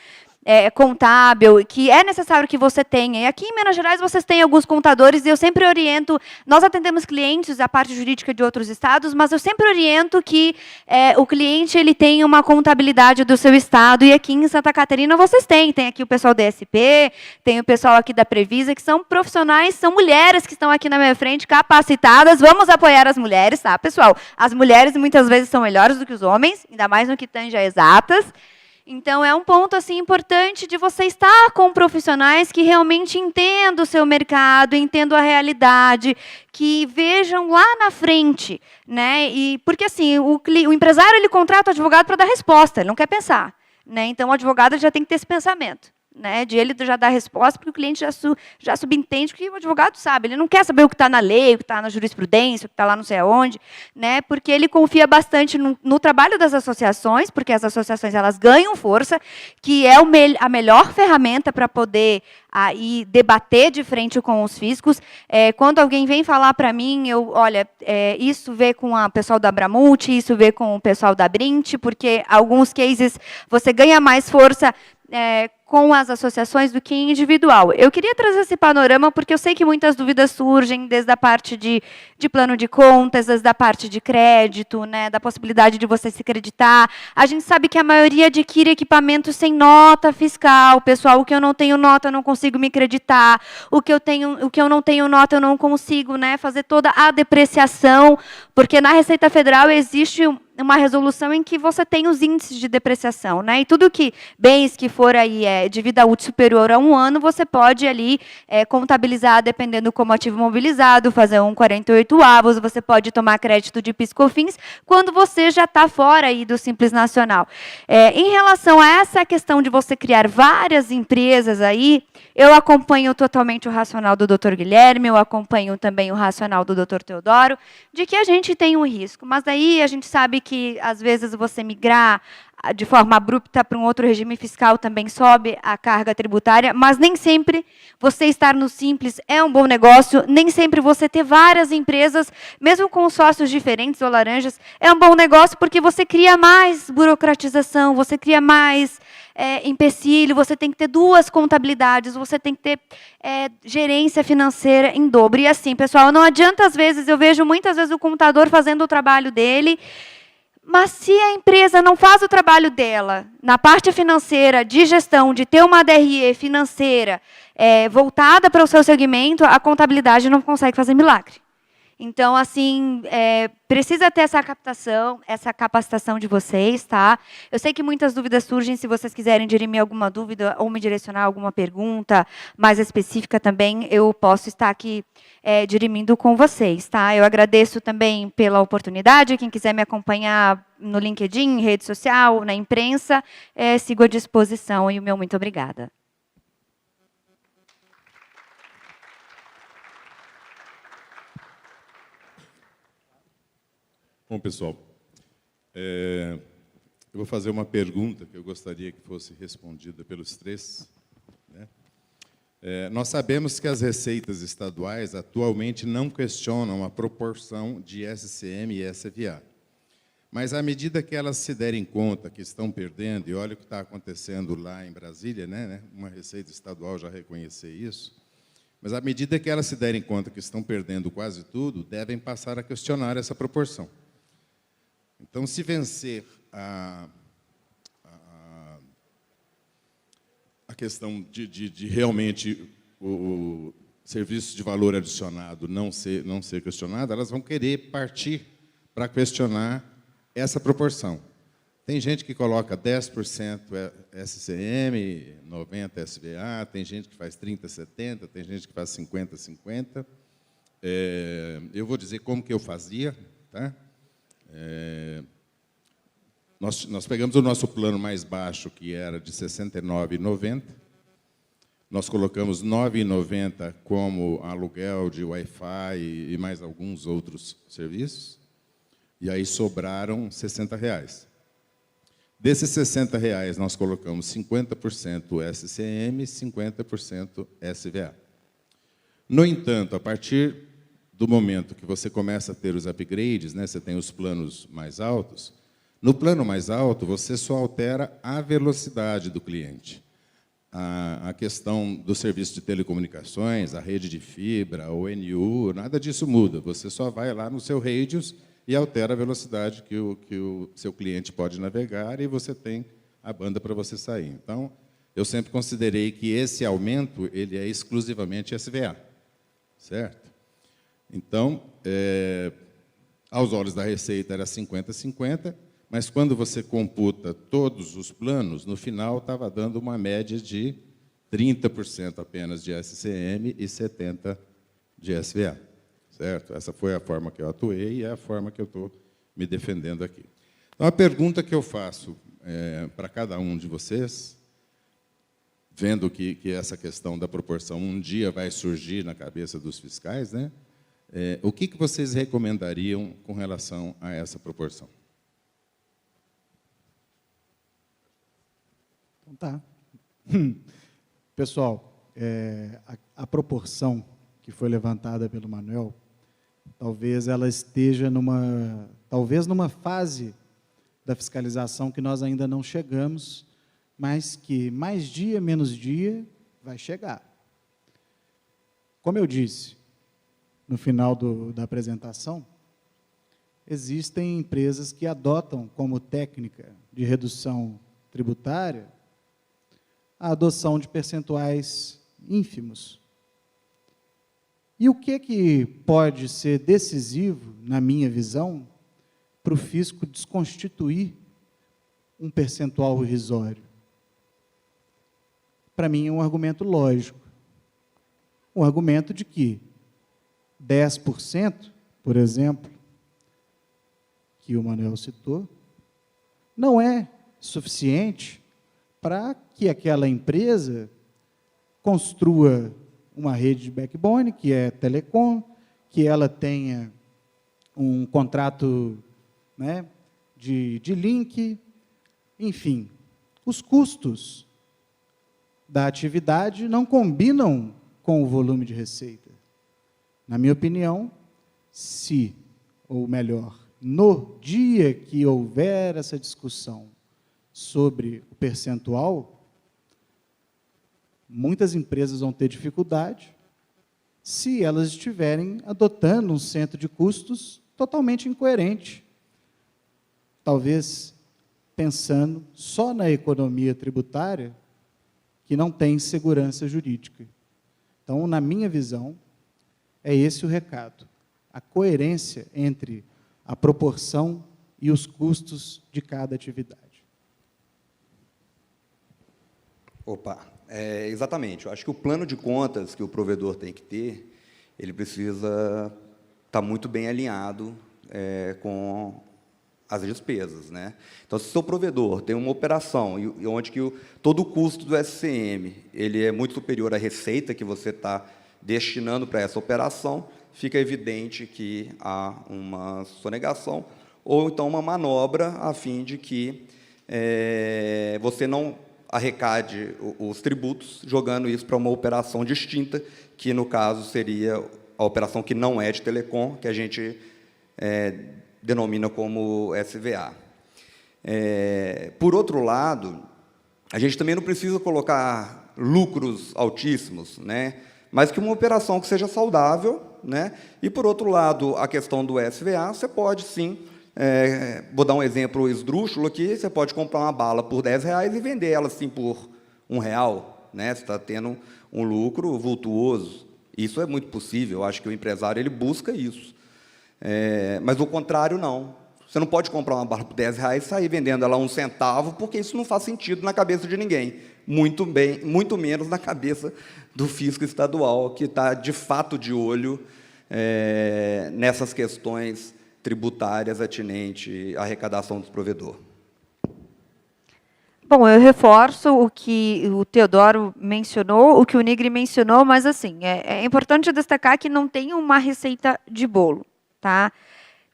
contábil, que é necessário que você tenha. E aqui em Minas Gerais vocês têm alguns contadores, e eu sempre oriento, nós atendemos clientes, a parte jurídica de outros estados, mas eu sempre oriento que o cliente ele tenha uma contabilidade do seu estado, e aqui em Santa Catarina vocês têm aqui o pessoal da SP, tem o pessoal aqui da Previsa, que são profissionais, são mulheres que estão aqui na minha frente, capacitadas. Vamos apoiar as mulheres, tá, pessoal? As mulheres muitas vezes são melhores do que os homens, ainda mais no que tange a exatas. Então, é um ponto assim, importante de você estar com profissionais que realmente entendam o seu mercado, entendam a realidade, que vejam lá na frente, né? E, porque assim, o empresário ele contrata o advogado para dar resposta, ele não quer pensar, né? Então, o advogado já tem que ter esse pensamento, né, de ele já dar resposta, porque o cliente já subentende que o advogado sabe, ele não quer saber o que está na lei, o que está na jurisprudência, o que está lá não sei aonde, né, porque ele confia bastante no trabalho das associações, porque as associações elas ganham força, que é a melhor ferramenta para poder aí debater de frente com os fiscos. Quando alguém vem falar para mim, olha, isso vê com o pessoal da Abramult, isso vê com o pessoal da Brint, porque alguns cases você ganha mais força com as associações do que individual. Eu queria trazer esse panorama porque eu sei que muitas dúvidas surgem desde a parte de plano de contas, desde a parte de crédito, né, da possibilidade de você se creditar. A gente sabe que a maioria adquire equipamentos sem nota fiscal. Pessoal, o que eu não tenho nota, eu não consigo me creditar. O que eu não tenho nota, eu não consigo, né, fazer toda a depreciação, porque na Receita Federal existe uma resolução em que você tem os índices de depreciação, né? E tudo que bens que for aí de vida útil superior a 1 ano, você pode ali contabilizar, dependendo como ativo mobilizado, fazer um 48avos, você pode tomar crédito de PIS/COFINS, quando você já está fora aí do Simples Nacional. Em relação a essa questão de você criar várias empresas aí, eu acompanho totalmente o racional do Dr. Guilherme, eu acompanho também o racional do Dr. Teodoro, de que a gente tem um risco, mas daí a gente sabe que, às vezes, você migrar de forma abrupta para um outro regime fiscal também sobe a carga tributária, mas nem sempre você estar no Simples é um bom negócio, nem sempre você ter várias empresas, mesmo com sócios diferentes ou laranjas, é um bom negócio porque você cria mais burocratização, você cria mais empecilho, você tem que ter 2 contabilidades, você tem que ter gerência financeira em dobro. E assim, pessoal, não adianta, às vezes, eu vejo muitas vezes o contador fazendo o trabalho dele, mas se a empresa não faz o trabalho dela na parte financeira, de gestão, de ter uma DRE financeira voltada para o seu segmento, a contabilidade não consegue fazer milagre. Então, assim, precisa ter essa captação, essa capacitação de vocês, tá? Eu sei que muitas dúvidas surgem, se vocês quiserem dirimir alguma dúvida ou me direcionar alguma pergunta mais específica também, eu posso estar aqui dirimindo com vocês, tá? Eu agradeço também pela oportunidade, quem quiser me acompanhar no LinkedIn, em rede social, na imprensa, sigo à disposição, e o meu muito obrigada. Bom, pessoal, eu vou fazer uma pergunta que eu gostaria que fosse respondida pelos três, né? Nós sabemos que as receitas estaduais atualmente não questionam a proporção de SCM e SVA. Mas, à medida que elas se derem conta que estão perdendo, e olha o que está acontecendo lá em Brasília, né? Uma receita estadual já reconhecer isso, mas, à medida que elas se derem conta que estão perdendo quase tudo, devem passar a questionar essa proporção. Então, se vencer a questão de realmente o serviço de valor adicionado não ser questionado, elas vão querer partir para questionar essa proporção. Tem gente que coloca 10% SCM, 90% SVA, tem gente que faz 30-70%, tem gente que faz 50-50%. Eu vou dizer como que eu fazia, tá? Nós pegamos o nosso plano mais baixo, que era de R$ 69,90. Nós colocamos R$ 9,90 como aluguel de Wi-Fi e mais alguns outros serviços. E aí sobraram R$ 60. Desses R$ 60, nós colocamos 50% SCM e 50% SVA. No entanto, a partir do momento que você começa a ter os upgrades, né, você tem os planos mais altos, no plano mais alto, você só altera a velocidade do cliente. A questão do serviço de telecomunicações, a rede de fibra, o NU, nada disso muda. Você só vai lá no seu radius e altera a velocidade que o seu cliente pode navegar, e você tem a banda para você sair. Então, eu sempre considerei que esse aumento ele é exclusivamente SVA, certo? Então, aos olhos da Receita era 50-50, mas quando você computa todos os planos, no final estava dando uma média de 30% apenas de SCM e 70% de SVA. Certo? Essa foi a forma que eu atuei e é a forma que eu estou me defendendo aqui. Então, a pergunta que eu faço para cada um de vocês, vendo que essa questão da proporção um dia vai surgir na cabeça dos fiscais, né? O que vocês recomendariam com relação a essa proporção? Então, tá. Pessoal, a proporção que foi levantada pelo Manuel, talvez ela esteja numa fase da fiscalização que nós ainda não chegamos, mas que mais dia, menos dia, vai chegar. Como eu disse no final da apresentação, existem empresas que adotam como técnica de redução tributária a adoção de percentuais ínfimos. E o que pode ser decisivo, na minha visão, para o fisco desconstituir um percentual irrisório? Para mim, é um argumento lógico. Um argumento de que 10%, por exemplo, que o Manuel citou, não é suficiente para que aquela empresa construa uma rede de backbone, que é telecom, que ela tenha um contrato, né, de link, enfim. Os custos da atividade não combinam com o volume de receita. Na minha opinião, ou melhor, no dia que houver essa discussão sobre o percentual, muitas empresas vão ter dificuldade se elas estiverem adotando um centro de custos totalmente incoerente, talvez pensando só na economia tributária, que não tem segurança jurídica. Então, na minha visão, é esse o recado. a coerência entre a proporção e os custos de cada atividade. Opa, exatamente. Eu acho que o plano de contas que o provedor tem que ter, ele precisa estar muito bem alinhado com as despesas, né? Então, se o seu provedor tem uma operação e onde que todo o custo do SCM ele é muito superior à receita que você está destinando para essa operação, fica evidente que há uma sonegação ou então uma manobra a fim de que você não arrecade os tributos, jogando isso para uma operação distinta, que, no caso, seria a operação que não é de telecom, que a gente denomina como SVA. Por outro lado, a gente também não precisa colocar lucros altíssimos, né? Mas que uma operação que seja saudável, né? E, por outro lado, a questão do SVA, você pode, sim, vou dar um exemplo esdrúxulo aqui, você pode comprar uma bala por R$10 e vender ela, assim, por R$1, né? Você está tendo um lucro vultuoso. Isso é muito possível, eu acho que o empresário ele busca isso. Mas o contrário, não. Você não pode comprar uma bala por R$10 e sair vendendo ela a R$1, porque isso não faz sentido na cabeça de ninguém. Muito menos na cabeça do fisco estadual, que está, de fato, de olho nessas questões tributárias atinentes à arrecadação do provedor. Bom, eu reforço o que o Teodoro mencionou, o que o Nigri mencionou, mas assim, é importante destacar que não tem uma receita de bolo, tá?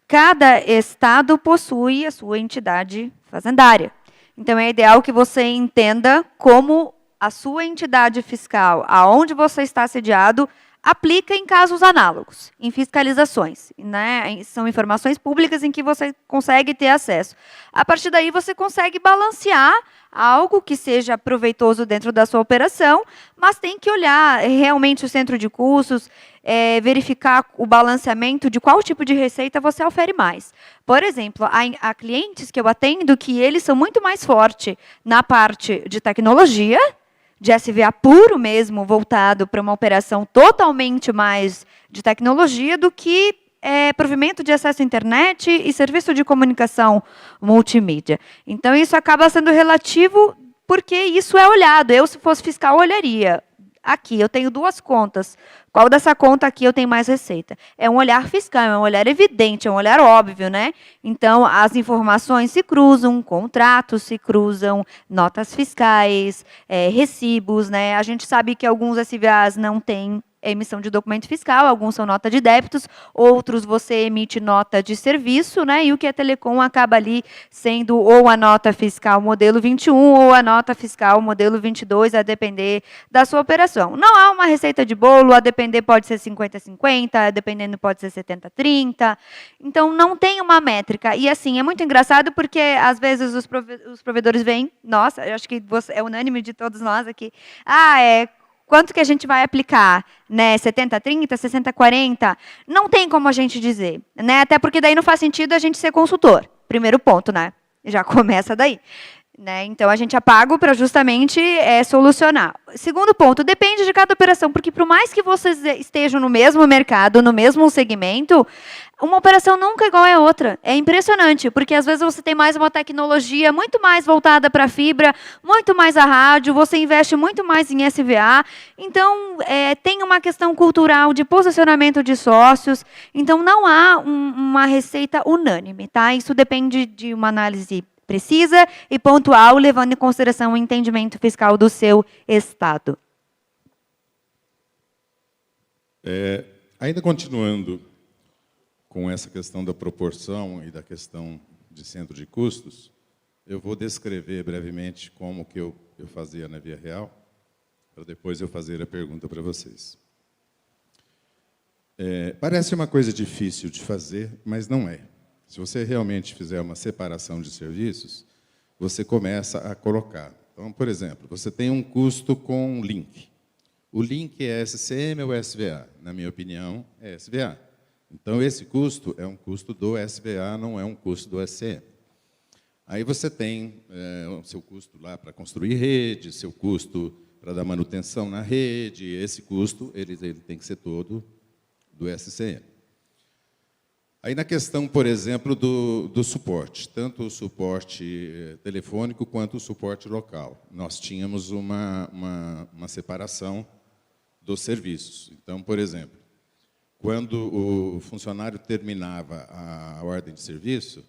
Cada estado possui a sua entidade fazendária. Então, é ideal que você entenda como a sua entidade fiscal, aonde você está sediado, aplica em casos análogos, em fiscalizações, né? São informações públicas em que você consegue ter acesso. A partir daí, você consegue balancear algo que seja proveitoso dentro da sua operação, mas tem que olhar realmente o centro de custos, verificar o balanceamento de qual tipo de receita você ofere mais. Por exemplo, há clientes que eu atendo que eles são muito mais fortes na parte de tecnologia, de SVA puro mesmo, voltado para uma operação totalmente mais de tecnologia do que provimento de acesso à internet e serviço de comunicação multimídia. Então, isso acaba sendo relativo porque isso é olhado. Eu, se fosse fiscal, olharia. Aqui, eu tenho 2 contas. Qual dessa conta aqui eu tenho mais receita? É um olhar fiscal, é um olhar evidente, é um olhar óbvio, né? Então, as informações se cruzam, contratos se cruzam, notas fiscais, recibos, né? A gente sabe que alguns SVAs não têm emissão de documento fiscal, alguns são nota de débitos, outros você emite nota de serviço, né? E o que é telecom acaba ali sendo ou a nota fiscal modelo 21 ou a nota fiscal modelo 22, a depender da sua operação. Não há uma receita de bolo, a depender pode ser 50-50, dependendo pode ser 70-30. Então, não tem uma métrica. E, assim, é muito engraçado porque, às vezes, os provedores vêm, nossa, eu acho que é unânime de todos nós aqui, quanto que a gente vai aplicar, né? 70-30, 60-40? Não tem como a gente dizer, né? Até porque daí não faz sentido a gente ser consultor. Primeiro ponto, né? Já começa daí. Né? Então, a gente é pago para justamente solucionar. Segundo ponto, depende de cada operação, porque por mais que vocês estejam no mesmo mercado, no mesmo segmento, uma operação nunca é igual a outra. É impressionante, porque às vezes você tem mais uma tecnologia muito mais voltada para a fibra, muito mais a rádio, você investe muito mais em SVA. Então, tem uma questão cultural de posicionamento de sócios. Então, não há uma receita unânime, tá? Isso depende de uma análise precisa e pontual, levando em consideração o entendimento fiscal do seu estado. Ainda continuando com essa questão da proporção e da questão de centro de custos, eu vou descrever brevemente como que eu fazia na Via Real, para depois eu fazer a pergunta para vocês. Parece uma coisa difícil de fazer, mas não é. Se você realmente fizer uma separação de serviços, você começa a colocar. Então, por exemplo, você tem um custo com link. O link é SCM ou SVA? Na minha opinião, é SVA. Então, esse custo é um custo do SVA, não é um custo do SCM. Aí você tem o seu custo lá para construir rede, seu custo para dar manutenção na rede, esse custo ele tem que ser todo do SCM. Aí, na questão, por exemplo, do suporte, tanto o suporte telefônico quanto o suporte local, nós tínhamos uma separação dos serviços. Então, por exemplo, quando o funcionário terminava a ordem de serviço,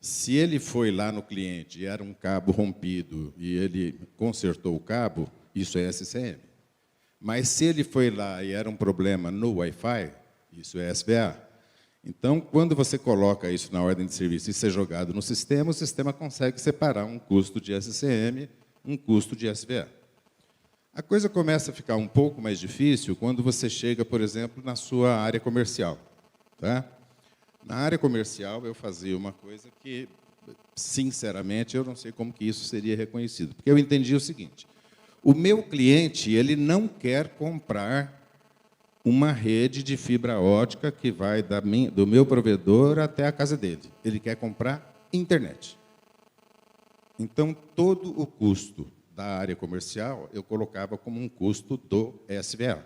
se ele foi lá no cliente e era um cabo rompido e ele consertou o cabo, isso é SCM. Mas se ele foi lá e era um problema no Wi-Fi, isso é SVA. Então, quando você coloca isso na ordem de serviço e isso é jogado no sistema, o sistema consegue separar um custo de SCM, um custo de SVA. A coisa começa a ficar um pouco mais difícil quando você chega, por exemplo, na sua área comercial. Tá? Na área comercial, eu fazia uma coisa que, sinceramente, eu não sei como que isso seria reconhecido. Porque eu entendi o seguinte: o meu cliente, ele não quer comprar uma rede de fibra ótica que vai do meu provedor até a casa dele. Ele quer comprar internet. Então, todo o custo da área comercial eu colocava como um custo do SVA,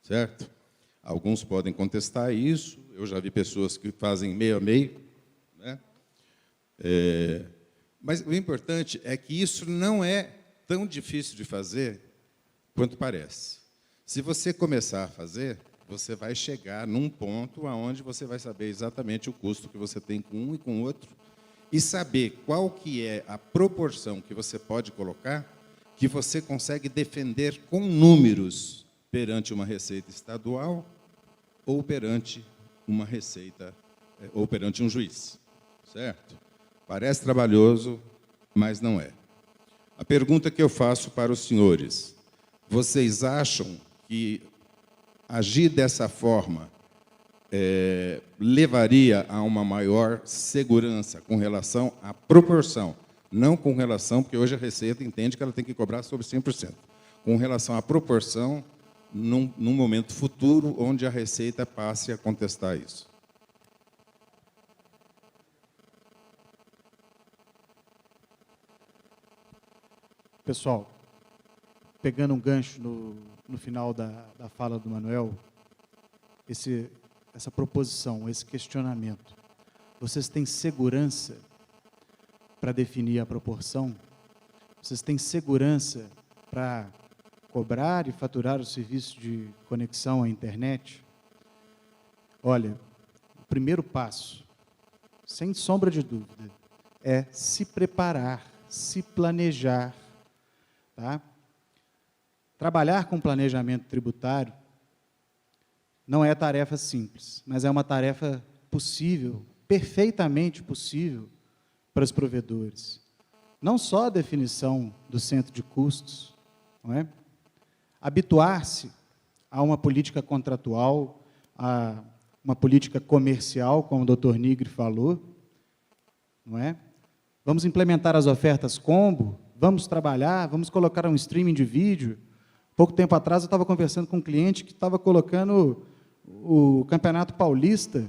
certo? Alguns podem contestar isso, eu já vi pessoas que fazem meio a meio, né? Mas o importante é que isso não é tão difícil de fazer quanto parece. Se você começar a fazer, você vai chegar num ponto onde você vai saber exatamente o custo que você tem com um e com o outro e saber qual que é a proporção que você pode colocar que você consegue defender com números perante uma receita estadual ou perante uma receita, ou perante um juiz, certo? Parece trabalhoso, mas não é. A pergunta que eu faço para os senhores: vocês acham que agir dessa forma levaria a uma maior segurança com relação à proporção? Não com relação, porque hoje a Receita entende que ela tem que cobrar sobre 100%. Com relação à proporção, num momento futuro, onde a Receita passe a contestar isso. Pessoal, pegando um gancho no final da fala do Manuel, essa proposição, esse questionamento, vocês têm segurança para definir a proporção? Vocês têm segurança para cobrar e faturar o serviço de conexão à internet? Olha, o primeiro passo, sem sombra de dúvida, é se preparar, se planejar. Tá? Trabalhar com planejamento tributário não é tarefa simples, mas é uma tarefa possível, perfeitamente possível para os provedores. Não só a definição do centro de custos, não é? Habituar-se a uma política contratual, a uma política comercial, como o Dr. Nigri falou, não é? Vamos implementar as ofertas combo, vamos trabalhar, vamos colocar um streaming de vídeo. Pouco tempo atrás eu estava conversando com um cliente que estava colocando o Campeonato Paulista,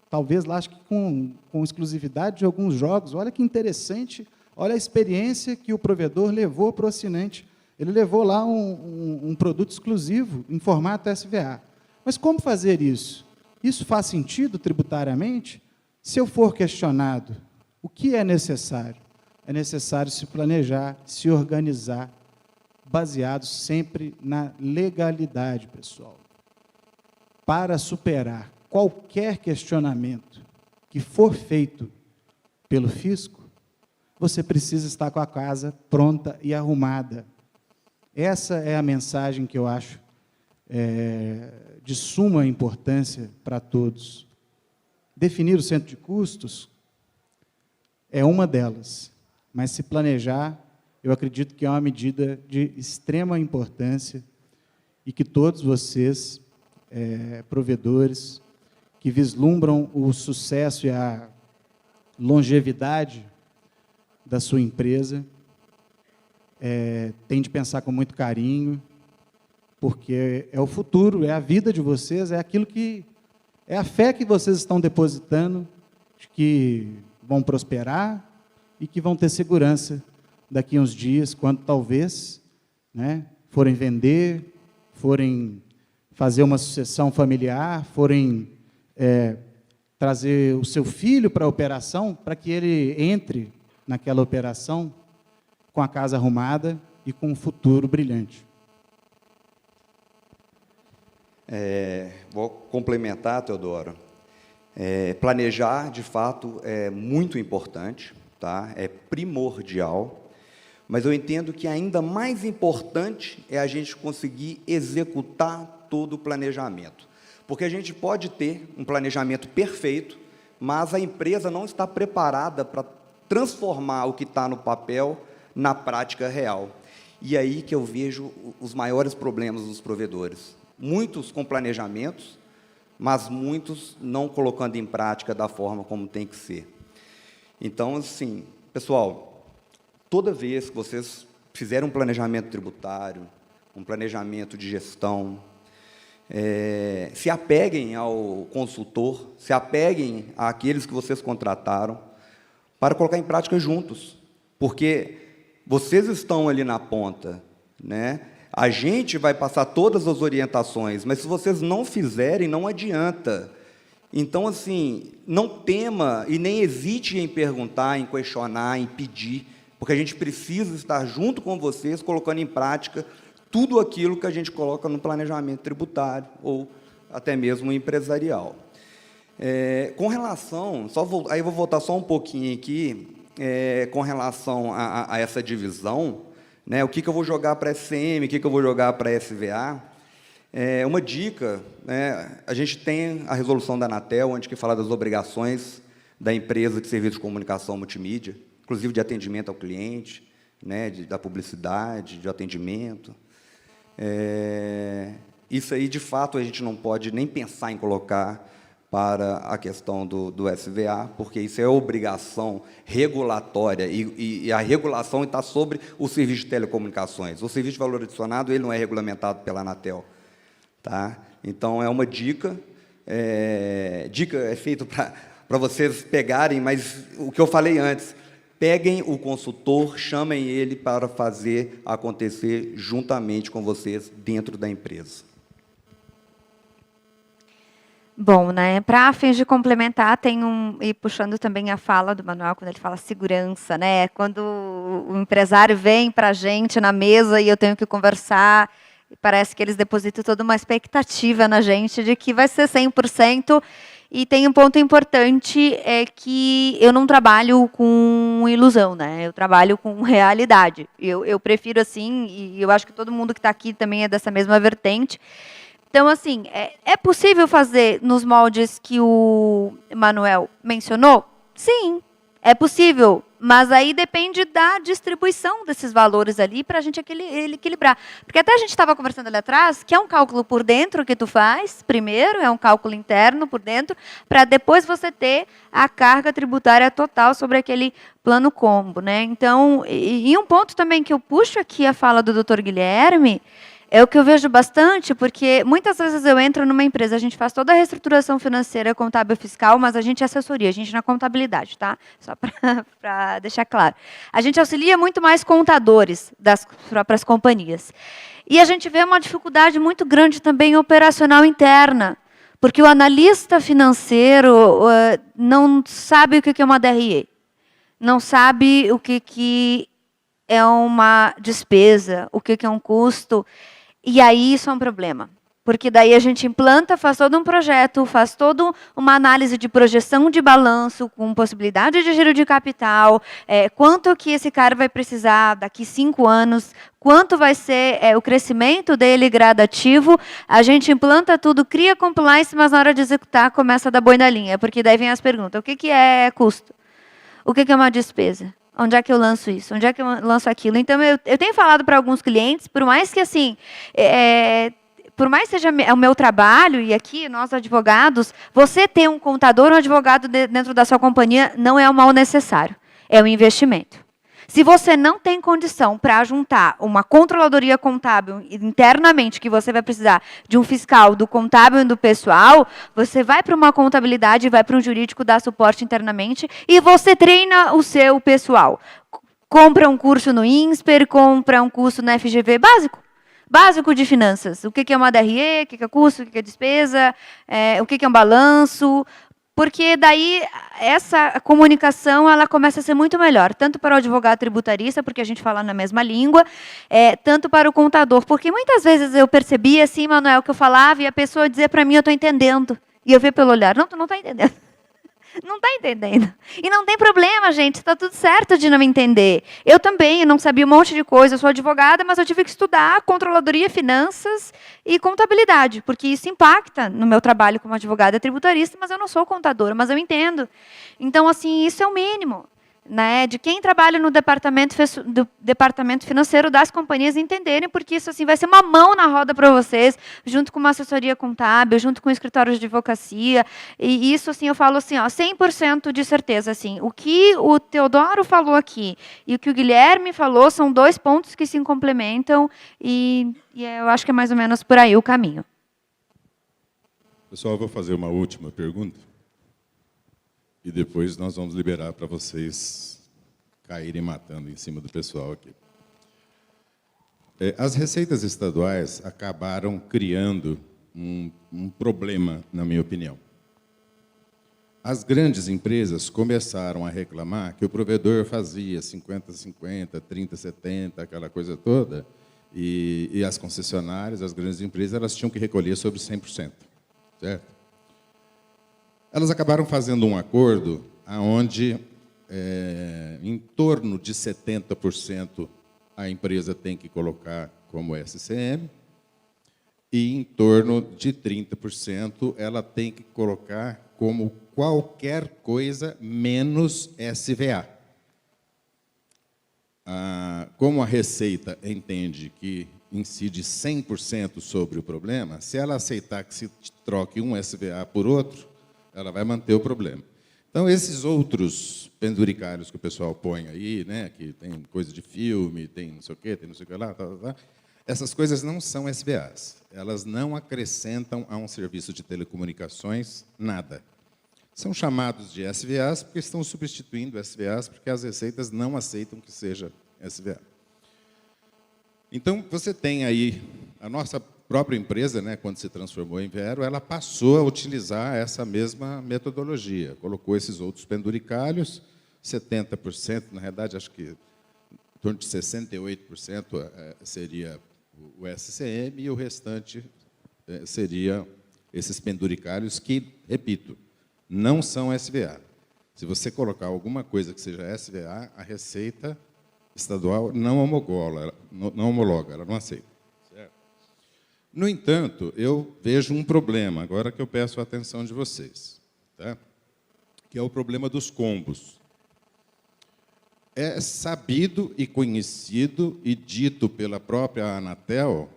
talvez lá, acho que com exclusividade de alguns jogos. Olha que interessante, olha a experiência que o provedor levou para o assinante. Ele levou lá um produto exclusivo em formato SVA. Mas como fazer isso? Isso faz sentido tributariamente? Se eu for questionado, o que é necessário? É necessário se planejar, se organizar, baseado sempre na legalidade, pessoal. Para superar qualquer questionamento que for feito pelo fisco, você precisa estar com a casa pronta e arrumada. Essa é a mensagem que eu acho de suma importância para todos. Definir o centro de custos é uma delas, mas se planejar, eu acredito que é uma medida de extrema importância e que todos vocês, provedores, que vislumbram o sucesso e a longevidade da sua empresa, têm de pensar com muito carinho, porque é o futuro, é a vida de vocês, é aquilo que é a fé que vocês estão depositando, de que vão prosperar e que vão ter segurança daqui a uns dias, quando talvez, né, forem vender, forem fazer uma sucessão familiar, forem trazer o seu filho para a operação, para que ele entre naquela operação com a casa arrumada e com um futuro brilhante. Vou complementar, Teodoro. Planejar, de fato, é muito importante, tá? É primordial, mas eu entendo que ainda mais importante é a gente conseguir executar todo o planejamento. Porque a gente pode ter um planejamento perfeito, mas a empresa não está preparada para transformar o que está no papel na prática real. E aí que eu vejo os maiores problemas dos provedores. Muitos com planejamentos, mas muitos não colocando em prática da forma como tem que ser. Então, assim, pessoal, toda vez que vocês fizerem um planejamento tributário, um planejamento de gestão, se apeguem ao consultor, se apeguem àqueles que vocês contrataram, para colocar em prática juntos, porque vocês estão ali na ponta, né? A gente vai passar todas as orientações, mas se vocês não fizerem, não adianta. Então, assim, não tema e nem hesite em perguntar, em questionar, em pedir, porque a gente precisa estar junto com vocês, colocando em prática tudo aquilo que a gente coloca no planejamento tributário ou até mesmo empresarial. Com relação, aí eu vou voltar só um pouquinho aqui, com relação a essa divisão, né, o que eu vou jogar para a SCM, o que eu vou jogar para a SVA. Uma dica, né, a gente tem a resolução da Anatel, onde que fala das obrigações da empresa de serviço de comunicação multimídia, inclusive de atendimento ao cliente, né, da publicidade, de atendimento. Isso aí, de fato, a gente não pode nem pensar em colocar para a questão do SVA, porque isso é obrigação regulatória, e a regulação está sobre o serviço de telecomunicações. O serviço de valor adicionado ele não é regulamentado pela Anatel. Tá? Então, é uma dica. Dica é feita para vocês pegarem, mas o que eu falei antes, peguem o consultor, chamem ele para fazer acontecer juntamente com vocês dentro da empresa. Bom, né, para fins de complementar, e puxando também a fala do Manuel, quando ele fala segurança, né, quando o empresário vem para a gente na mesa e eu tenho que conversar, parece que eles depositam toda uma expectativa na gente de que vai ser 100%, e tem um ponto importante, é que eu não trabalho com ilusão, né, eu trabalho com realidade. Eu prefiro assim, e eu acho que todo mundo que está aqui também é dessa mesma vertente. Então, assim, é possível fazer nos moldes que o Manuel mencionou? Sim, é possível, mas aí depende da distribuição desses valores ali para a gente equilibrar. Porque até a gente estava conversando ali atrás, que é um cálculo por dentro que tu faz, primeiro, é um cálculo interno por dentro, para depois você ter a carga tributária total sobre aquele plano combo, né? Então, e um ponto também que eu puxo aqui a fala do Dr. Guilherme, é o que eu vejo bastante, porque muitas vezes eu entro numa empresa, a gente faz toda a reestruturação financeira, contábil, fiscal, mas a gente é assessoria, a gente não é contabilidade, tá? Só para deixar claro. A gente auxilia muito mais contadores das próprias companhias. E a gente vê uma dificuldade muito grande também operacional interna, porque o analista financeiro não sabe o que é uma DRE, não sabe o que é uma despesa, o que é um custo. E aí isso é um problema, porque daí a gente implanta, faz todo um projeto, faz toda uma análise de projeção de balanço, com possibilidade de giro de capital, quanto que esse cara vai precisar daqui 5 anos, quanto vai ser o crescimento dele gradativo, a gente implanta tudo, cria compliance, mas na hora de executar começa a dar boi na linha, porque daí vem as perguntas, o que é custo? O que é uma despesa? Onde é que eu lanço isso? Onde é que eu lanço aquilo? Então, eu tenho falado para alguns clientes, por mais que assim, por mais seja o meu trabalho, e aqui nós advogados, você ter um contador ou um advogado dentro da sua companhia não é um mal necessário, é um investimento. Se você não tem condição para juntar uma controladoria contábil internamente, que você vai precisar de um fiscal, do contábil e do pessoal, você vai para uma contabilidade, vai para um jurídico dar suporte internamente e você treina o seu pessoal. Compra um curso no INSPER, compra um curso na FGV básico de finanças. O que é uma DRE, o que é custo, o que é despesa, o que é um balanço. porque daí essa comunicação ela começa a ser muito melhor, tanto para o advogado tributarista, porque a gente fala na mesma língua, tanto para o contador, porque muitas vezes eu percebia assim, Manuel, que eu falava e a pessoa dizia para mim, eu estou entendendo, e eu via pelo olhar, não, tu não está entendendo. Não está entendendo. E não tem problema, gente, está tudo certo de não entender. Eu também, eu não sabia um monte de coisa, eu sou advogada, mas eu tive que estudar controladoria, finanças e contabilidade, porque isso impacta no meu trabalho como advogada tributarista, mas eu não sou contadora, mas eu entendo. Então, assim, isso é o mínimo, né, de quem trabalha no departamento financeiro das companhias entenderem, porque isso assim, vai ser uma mão na roda para vocês, junto com uma assessoria contábil, junto com o escritório de advocacia, e isso assim, eu falo assim, ó, 100% de certeza. Assim, o que o Teodoro falou aqui e o que o Guilherme falou são 2 pontos que se complementam, e eu acho que é mais ou menos por aí o caminho. Pessoal, eu vou fazer uma última pergunta. E depois nós vamos liberar para vocês caírem matando em cima do pessoal aqui. As receitas estaduais acabaram criando um problema, na minha opinião. As grandes empresas começaram a reclamar que o provedor fazia 50-50, 30-70, aquela coisa toda, e as concessionárias, as grandes empresas, elas tinham que recolher sobre 100%, certo? Elas acabaram fazendo um acordo onde, em torno de 70%, a empresa tem que colocar como SCM, e em torno de 30%, ela tem que colocar como qualquer coisa menos SVA. Como a Receita entende que incide 100% sobre o problema, se ela aceitar que se troque um SVA por outro, ela vai manter o problema. Então, esses outros penduricários que o pessoal põe aí, né, que tem coisa de filme, tem não sei o quê, tem não sei o que lá, essas coisas não são SVAs. Elas não acrescentam a um serviço de telecomunicações nada. São chamados de SVAs porque estão substituindo SVAs, porque as receitas não aceitam que seja SVA. Então, você tem aí a nossa própria empresa, né, quando se transformou em Vero, ela passou a utilizar essa mesma metodologia. Colocou esses outros penduricalhos, 70%, na realidade, acho que em torno de 68% seria o SCM, e o restante seria esses penduricalhos que, repito, não são SVA. Se você colocar alguma coisa que seja SVA, a Receita Estadual não homologa, ela não aceita. No entanto, eu vejo um problema, agora que eu peço a atenção de vocês, tá? Que é o problema dos combos. É sabido e conhecido e dito pela própria Anatel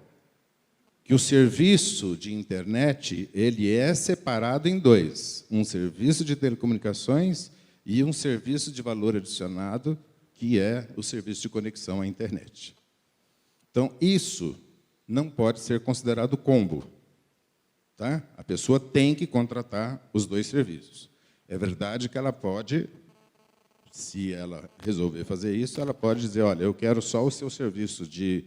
que o serviço de internet ele é separado em 2, um serviço de telecomunicações e um serviço de valor adicionado, que é o serviço de conexão à internet. Então, isso não pode ser considerado combo. Tá? A pessoa tem que contratar os 2 serviços. É verdade que ela pode, se ela resolver fazer isso, ela pode dizer, olha, eu quero só o seu serviço de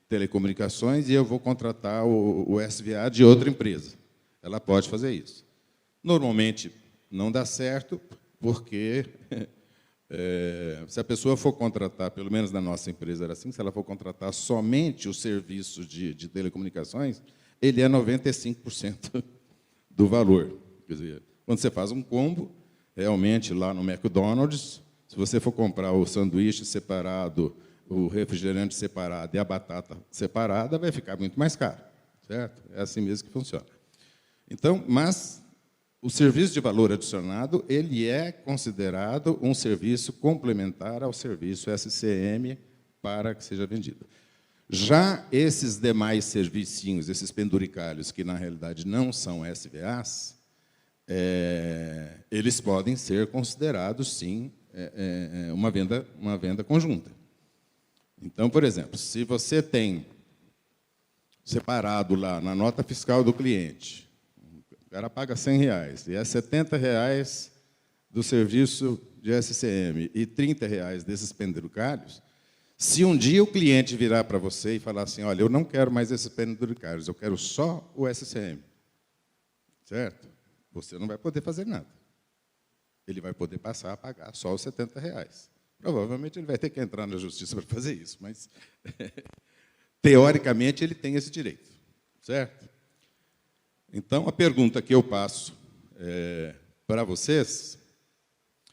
telecomunicações e eu vou contratar o SVA de outra empresa. Ela pode fazer isso. Normalmente, não dá certo, porque se a pessoa for contratar, pelo menos na nossa empresa era assim, se ela for contratar somente o serviço de telecomunicações, ele é 95% do valor. Quer dizer, quando você faz um combo, realmente, lá no McDonald's, se você for comprar o sanduíche separado, o refrigerante separado e a batata separada, vai ficar muito mais caro, certo? É assim mesmo que funciona. Então, mas o serviço de valor adicionado ele é considerado um serviço complementar ao serviço SCM para que seja vendido. Já esses demais servicinhos, esses penduricalhos, que na realidade não são SVAs, eles podem ser considerados, sim, uma venda conjunta. Então, por exemplo, se você tem separado lá na nota fiscal do cliente, o cara paga R$100, e é R$70 do serviço de SCM e R$30 desses penduricalhos, se um dia o cliente virar para você e falar assim, olha, eu não quero mais esses penduricalhos, eu quero só o SCM, certo? Você não vai poder fazer nada. ele vai poder passar a pagar só os R$ 70. Provavelmente ele vai ter que entrar na justiça para fazer isso, mas, teoricamente, ele tem esse direito, certo? Então, a pergunta que eu passo para vocês,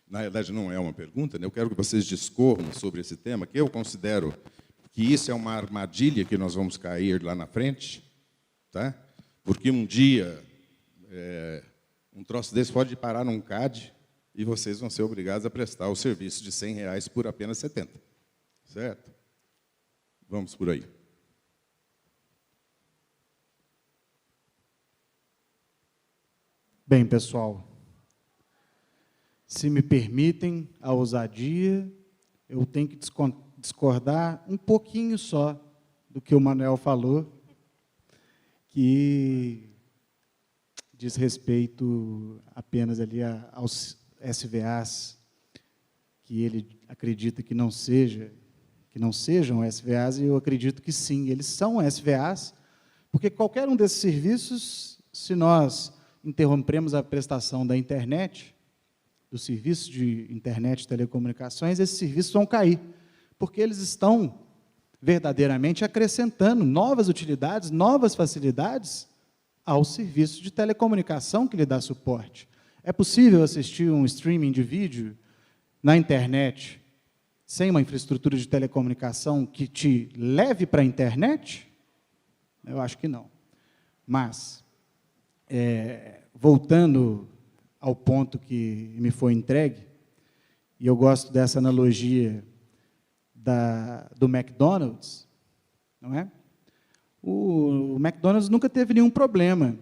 na realidade, não é uma pergunta, né? Eu quero que vocês discorram sobre esse tema, que eu considero que isso é uma armadilha que nós vamos cair lá na frente, tá? Porque um dia um troço desse pode parar num CAD e vocês vão ser obrigados a prestar o serviço de R$ 100 por apenas 70, certo? Vamos por aí. Bem, pessoal, se me permitem a ousadia, eu tenho que discordar um pouquinho só do que o Manuel falou, que diz respeito apenas ali aos SVAs, que ele acredita que não sejam SVAs, e eu acredito que sim, eles são SVAs, porque qualquer um desses serviços, se nós interrompemos a prestação da internet, do serviço de internet e telecomunicações, esses serviços vão cair, porque eles estão verdadeiramente acrescentando novas utilidades, novas facilidades ao serviço de telecomunicação que lhe dá suporte. É possível assistir um streaming de vídeo na internet sem uma infraestrutura de telecomunicação que te leve para a internet? Eu acho que não. Mas, voltando ao ponto que me foi entregue, e eu gosto dessa analogia do McDonald's, não é? O McDonald's nunca teve nenhum problema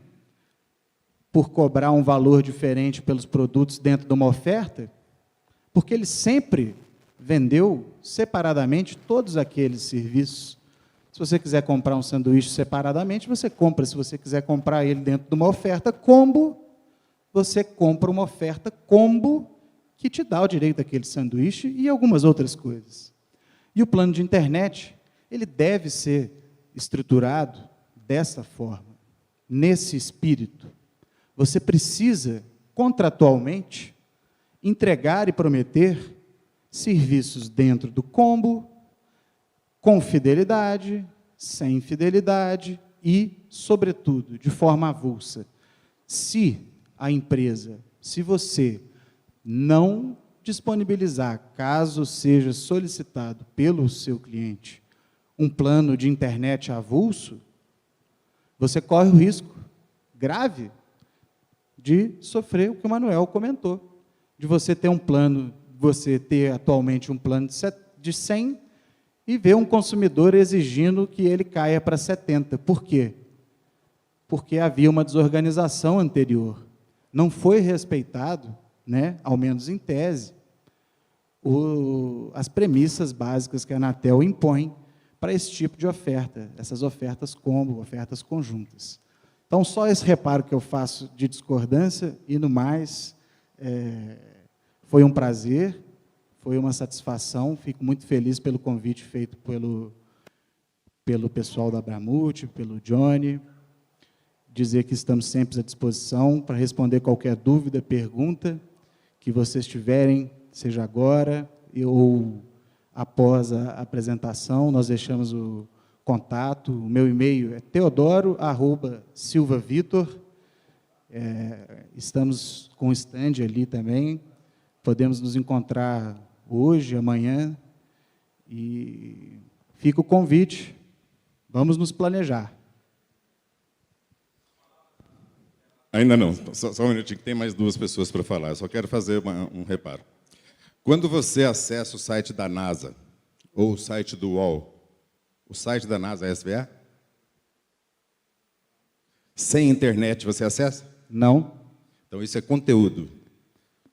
por cobrar um valor diferente pelos produtos dentro de uma oferta, porque ele sempre vendeu separadamente todos aqueles serviços. Se você quiser comprar um sanduíche separadamente, você compra. Se você quiser comprar ele dentro de uma oferta combo, você compra uma oferta combo que te dá o direito àquele sanduíche e algumas outras coisas. E o plano de internet, ele deve ser estruturado dessa forma, nesse espírito. Você precisa, contratualmente, entregar e prometer serviços dentro do combo, com fidelidade, sem fidelidade e, sobretudo, de forma avulsa. Se a empresa, se você não disponibilizar, caso seja solicitado pelo seu cliente, um plano de internet avulso, você corre o risco grave de sofrer o que o Manuel comentou, de você ter um plano, você ter atualmente um plano de 100 e ver um consumidor exigindo que ele caia para 70. Por quê? Porque havia uma desorganização anterior. Não foi respeitado, né, ao menos em tese, as premissas básicas que a Anatel impõe para esse tipo de oferta, essas ofertas combo, ofertas conjuntas. Então, só esse reparo que eu faço de discordância, e no mais, foi um prazer, foi uma satisfação, fico muito feliz pelo convite feito pelo pessoal da Abramult, pelo Johnny, dizer que estamos sempre à disposição para responder qualquer dúvida, pergunta que vocês tiverem, seja agora ou após a apresentação. Nós deixamos o contato, o meu e-mail é teodoro@silvavitor. Estamos com o stand ali também, podemos nos encontrar hoje, amanhã, e fica o convite, vamos nos planejar. Ainda não, só um minutinho, que tem mais duas pessoas para falar. Eu só quero fazer um reparo. Quando você acessa o site da NASA, ou o site do UOL, o site da NASA é SVA? Sem internet você acessa? Não. Então, isso é conteúdo.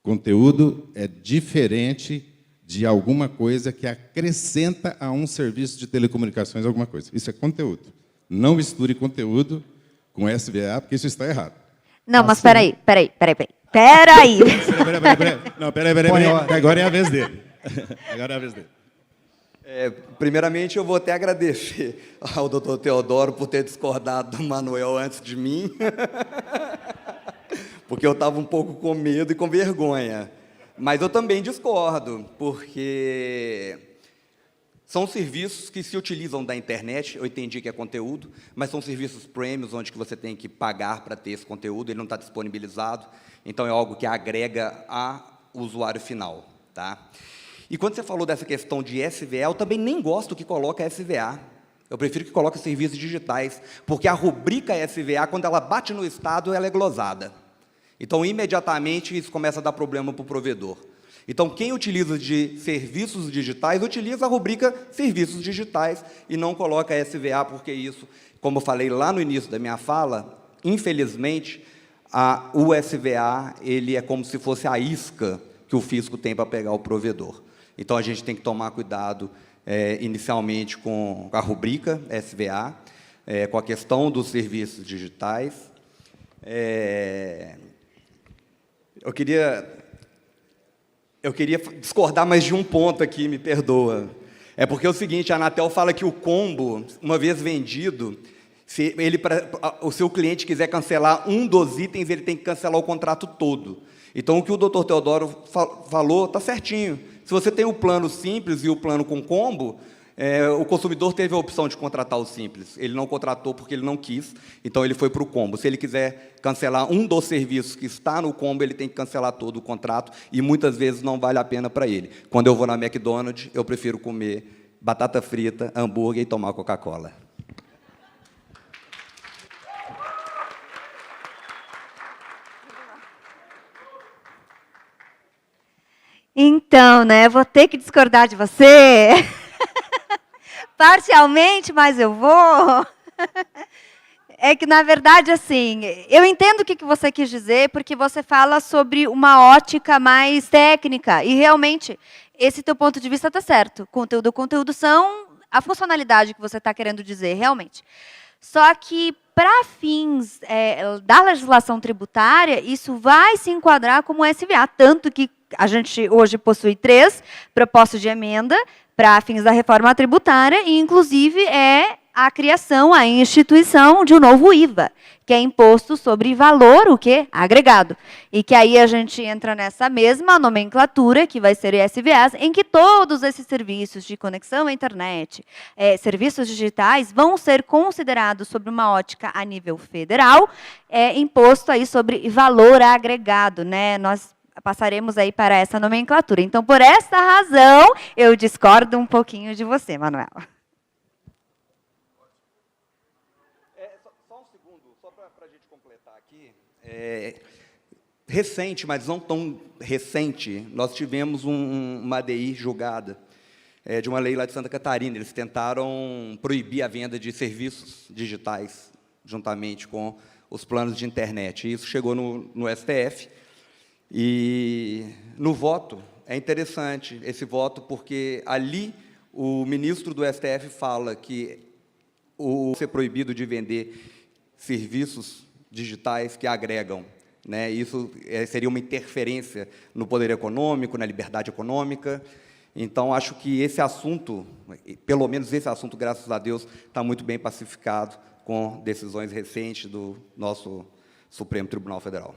Conteúdo é diferente de alguma coisa que acrescenta a um serviço de telecomunicações alguma coisa. Isso é conteúdo. Não misture conteúdo com SVA, porque isso está errado. Não, mas peraí. Não, peraí. Agora é a vez dele. Agora é a vez dele. Primeiramente, eu vou até agradecer ao doutor Teodoro por ter discordado do Manuel antes de mim, porque eu estava um pouco com medo e com vergonha. Mas eu também discordo, porque são serviços que se utilizam da internet, eu entendi que é conteúdo, mas são serviços premium, onde que você tem que pagar para ter esse conteúdo, ele não está disponibilizado, então é algo que agrega ao usuário final. Tá? E quando você falou dessa questão de SVA, eu também nem gosto que coloca SVA. Eu prefiro que coloque serviços digitais, porque a rubrica SVA, quando ela bate no Estado, ela é glosada. Então, imediatamente, isso começa a dar problema para o provedor. Então, quem utiliza de serviços digitais, utiliza a rubrica serviços digitais e não coloca SVA, porque isso, como eu falei lá no início da minha fala, infelizmente, o SVA ele é como se fosse a isca que o fisco tem para pegar o provedor. Então, a gente tem que tomar cuidado, inicialmente, com a rubrica SVA, com a questão dos serviços digitais. Eu queria discordar mais de um ponto aqui, me perdoa. É porque é o seguinte, a Anatel fala que o combo, uma vez vendido, se o seu cliente quiser cancelar um dos itens, ele tem que cancelar o contrato todo. Então, o que o doutor Teodoro falou está certinho. Se você tem o plano simples e o plano com combo, o consumidor teve a opção de contratar o simples. Ele não contratou porque ele não quis, então ele foi para o combo. Se ele quiser cancelar um dos serviços que está no combo, ele tem que cancelar todo o contrato, e muitas vezes não vale a pena para ele. Quando eu vou na McDonald's, eu prefiro comer batata frita, hambúrguer e tomar Coca-Cola. Então, né, vou ter que discordar de você. Parcialmente, mas eu vou. É que, na verdade, assim, eu entendo o que você quis dizer, porque você fala sobre uma ótica mais técnica, e realmente, esse teu ponto de vista está certo. Conteúdo são a funcionalidade que você está querendo dizer, realmente. Só que, para fins da legislação tributária, isso vai se enquadrar como SVA, tanto que a gente hoje possui 3 propostas de emenda para fins da reforma tributária, e, inclusive, a criação, a instituição de um novo IVA, que é imposto sobre valor, o quê? Agregado. E que aí a gente entra nessa mesma nomenclatura, que vai ser SVAs, em que todos esses serviços de conexão à internet, serviços digitais, vão ser considerados sobre uma ótica a nível federal, imposto aí sobre valor agregado, né? Nós passaremos aí para essa nomenclatura. Então, por essa razão, eu discordo um pouquinho de você, Manuela. Só um segundo, só para a gente completar aqui. Recente, mas não tão recente, nós tivemos uma ADI julgada de uma lei lá de Santa Catarina. Eles tentaram proibir a venda de serviços digitais, juntamente com os planos de internet. E isso chegou no STF. E no voto, é interessante esse voto, porque ali o ministro do STF fala que ser proibido de vender serviços digitais que agregam, né? Isso seria uma interferência no poder econômico, na liberdade econômica. Então, acho que esse assunto, pelo menos esse assunto, graças a Deus, está muito bem pacificado com decisões recentes do nosso Supremo Tribunal Federal.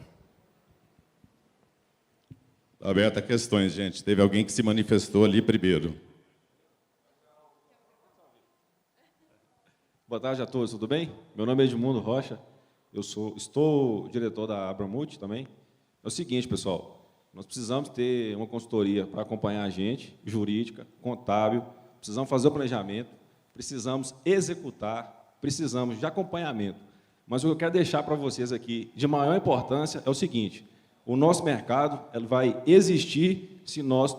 Aberta a questões, gente. Teve alguém que se manifestou ali primeiro. Boa tarde a todos, tudo bem? Meu nome é Edmundo Rocha, estou diretor da Abramut também. É o seguinte, pessoal, nós precisamos ter uma consultoria para acompanhar a gente, jurídica, contábil, precisamos fazer o planejamento, precisamos executar, precisamos de acompanhamento. Mas o que eu quero deixar para vocês aqui, de maior importância, é o seguinte: o nosso mercado vai existir se nós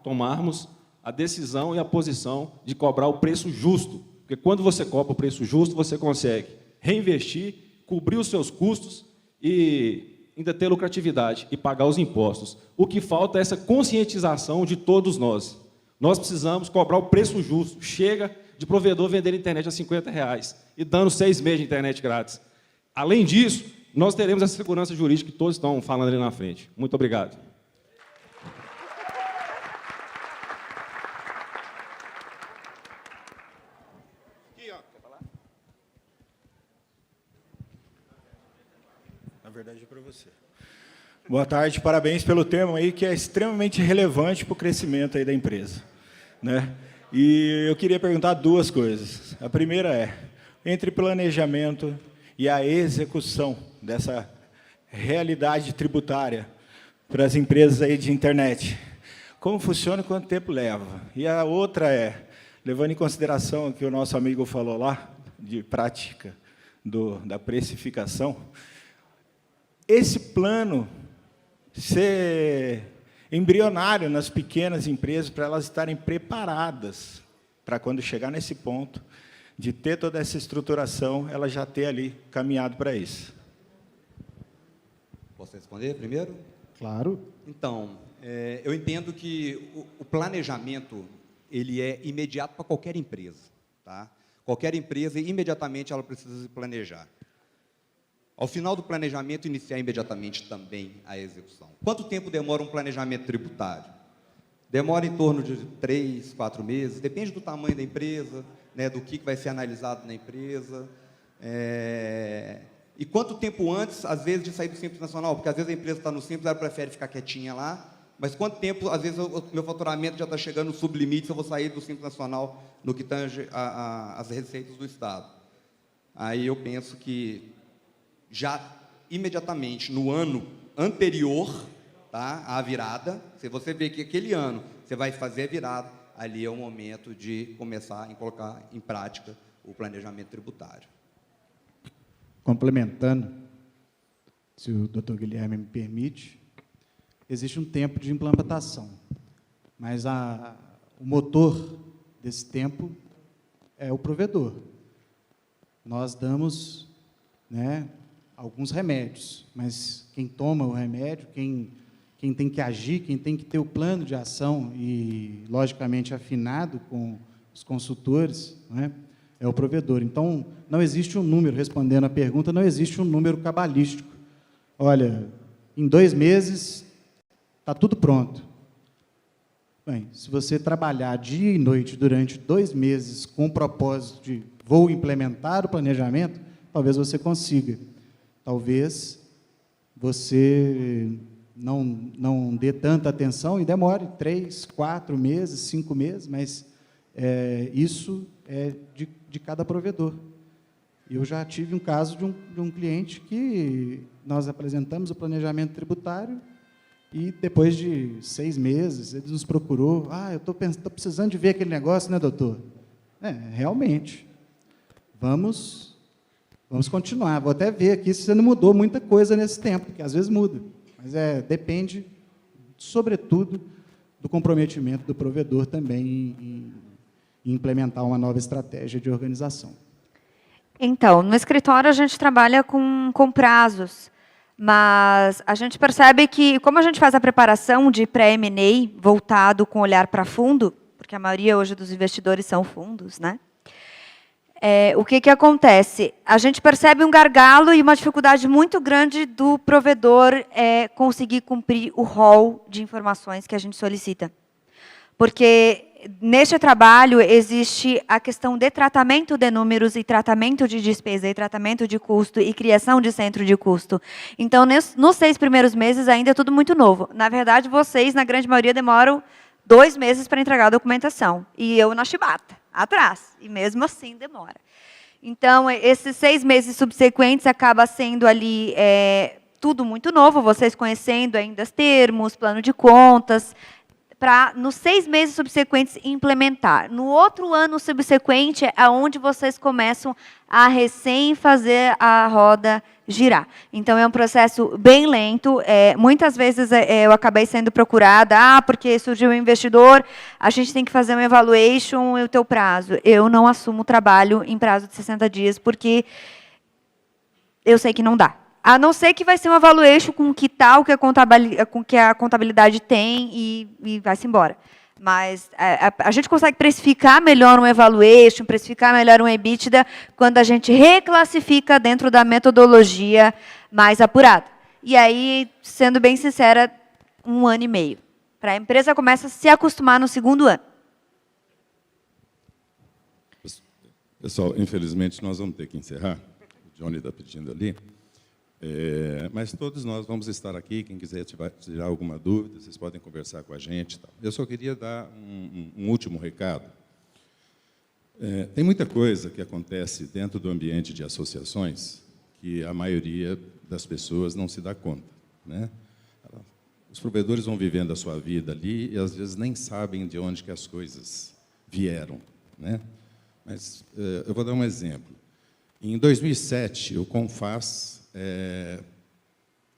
tomarmos a decisão e a posição de cobrar o preço justo. Porque quando você cobra o preço justo, você consegue reinvestir, cobrir os seus custos e ainda ter lucratividade e pagar os impostos. O que falta é essa conscientização de todos nós. Nós precisamos cobrar o preço justo. Chega de provedor vender internet a R$50 e dando 6 meses de internet grátis. Além disso, nós teremos a segurança jurídica que todos estão falando ali na frente. Muito obrigado. Na verdade, é para você. Boa tarde, parabéns pelo tema aí, que é extremamente relevante para o crescimento aí da empresa, né? E eu queria perguntar duas coisas. A primeira é, entre planejamento e a execução dessa realidade tributária para as empresas aí de internet, como funciona e quanto tempo leva? E a outra é, levando em consideração o que o nosso amigo falou lá, de prática da precificação, esse plano ser embrionário nas pequenas empresas para elas estarem preparadas para, quando chegar nesse ponto, de ter toda essa estruturação, ela já ter ali caminhado para isso. Posso responder primeiro? Claro. Então, eu entendo que o planejamento ele é imediato para qualquer empresa. Tá? Qualquer empresa, imediatamente, ela precisa se planejar. Ao final do planejamento, iniciar imediatamente também a execução. Quanto tempo demora um planejamento tributário? Demora em torno de 3, 4 meses, depende do tamanho da empresa, né, do que vai ser analisado na empresa. E quanto tempo antes, às vezes, de sair do Simples Nacional? Porque, às vezes, a empresa está no Simples, ela prefere ficar quietinha lá, mas quanto tempo, às vezes, o meu faturamento já está chegando no sublimite, se eu vou sair do Simples Nacional no que tange as receitas do Estado? Aí eu penso que já imediatamente no ano anterior, tá, à virada, se você vê que aquele ano você vai fazer a virada, ali é o momento de começar a colocar em prática o planejamento tributário. Complementando, se o doutor Guilherme me permite, existe um tempo de implantação, mas o motor desse tempo é o provedor. Nós damos, né, alguns remédios, mas quem toma o remédio, quem tem que agir, quem tem que ter o plano de ação e, logicamente, afinado com os consultores, né, é o provedor. Então, não existe um número, respondendo a pergunta, não existe um número cabalístico. Olha, em 2 meses está tudo pronto. Bem, se você trabalhar dia e noite durante 2 meses com o propósito de vou implementar o planejamento, talvez você consiga. Talvez você não dê tanta atenção e demore 3, 4 meses, 5 meses, mas isso é de cada provedor. Eu já tive um caso de um cliente que nós apresentamos o planejamento tributário e depois de 6 meses ele nos procurou. Eu estou precisando de ver aquele negócio, né, doutor? Realmente. Vamos continuar. Vou até ver aqui se não mudou muita coisa nesse tempo, porque às vezes muda. Mas depende, sobretudo, do comprometimento do provedor também em implementar uma nova estratégia de organização. Então, no escritório a gente trabalha com prazos, mas a gente percebe que, como a gente faz a preparação de pré-M&A voltado com olhar para fundo, porque a maioria hoje dos investidores são fundos, né? O que acontece? A gente percebe um gargalo e uma dificuldade muito grande do provedor conseguir cumprir o rol de informações que a gente solicita. Porque neste trabalho existe a questão de tratamento de números e tratamento de despesa e tratamento de custo e criação de centro de custo. Então, nos 6 primeiros meses ainda é tudo muito novo. Na verdade, vocês, na grande maioria, demoram 2 meses para entregar a documentação. E eu na chibata, atrás. E mesmo assim demora. Então, esses 6 meses subsequentes acaba sendo ali tudo muito novo, vocês conhecendo ainda os termos, plano de contas, para, nos 6 meses subsequentes, implementar. No outro ano subsequente, é onde vocês começam a recém fazer a roda girar. Então, é um processo bem lento. Muitas vezes eu acabei sendo procurada, porque surgiu um investidor, a gente tem que fazer um evaluation e o teu prazo. Eu não assumo o trabalho em prazo de 60 dias, porque eu sei que não dá. A não ser que vai ser um evaluation com que tal que a contabilidade tem e vai-se embora. Mas a gente consegue precificar melhor um evaluation, precificar melhor um EBITDA, quando a gente reclassifica dentro da metodologia mais apurada. E aí, sendo bem sincera, 1 ano e meio. Para a empresa começa a se acostumar no 2º ano. Pessoal, infelizmente, nós vamos ter que encerrar. O Johnny está pedindo ali. Mas todos nós vamos estar aqui, quem quiser tirar alguma dúvida, vocês podem conversar com a gente. Tal. Eu só queria dar um último recado. Tem muita coisa que acontece dentro do ambiente de associações que a maioria das pessoas não se dá conta, né? Os provedores vão vivendo a sua vida ali e, às vezes, nem sabem de onde que as coisas vieram, né? Mas eu vou dar um exemplo. Em 2007, o CONFAS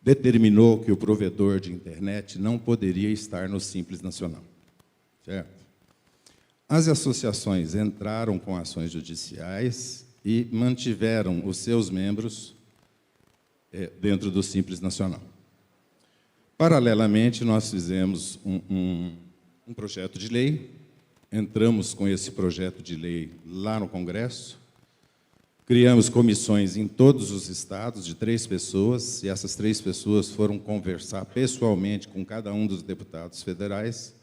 determinou que o provedor de internet não poderia estar no Simples Nacional, certo? As associações entraram com ações judiciais e mantiveram os seus membros dentro do Simples Nacional. Paralelamente, nós fizemos um projeto de lei, entramos com esse projeto de lei lá no Congresso, criamos comissões em todos os estados, de 3 pessoas, e essas 3 pessoas foram conversar pessoalmente com cada um dos deputados federais,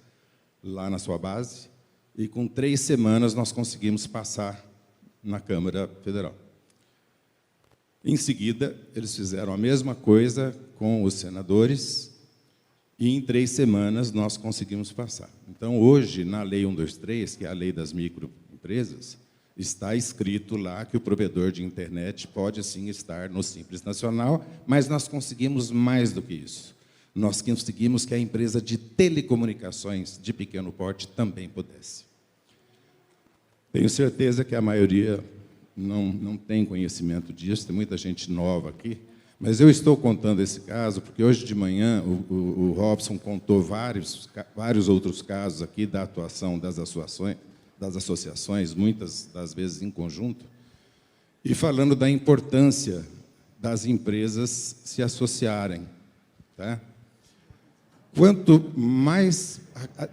lá na sua base, e com 3 semanas nós conseguimos passar na Câmara Federal. Em seguida, eles fizeram a mesma coisa com os senadores, e em 3 semanas nós conseguimos passar. Então, hoje, na Lei 123, que é a lei das microempresas, está escrito lá que o provedor de internet pode, sim, estar no Simples Nacional, mas nós conseguimos mais do que isso. Nós conseguimos que a empresa de telecomunicações de pequeno porte também pudesse. Tenho certeza que a maioria não tem conhecimento disso, tem muita gente nova aqui, mas eu estou contando esse caso porque hoje de manhã o Robson contou vários outros casos aqui da atuação das associações, muitas das vezes em conjunto, e falando da importância das empresas se associarem, tá? Quanto mais...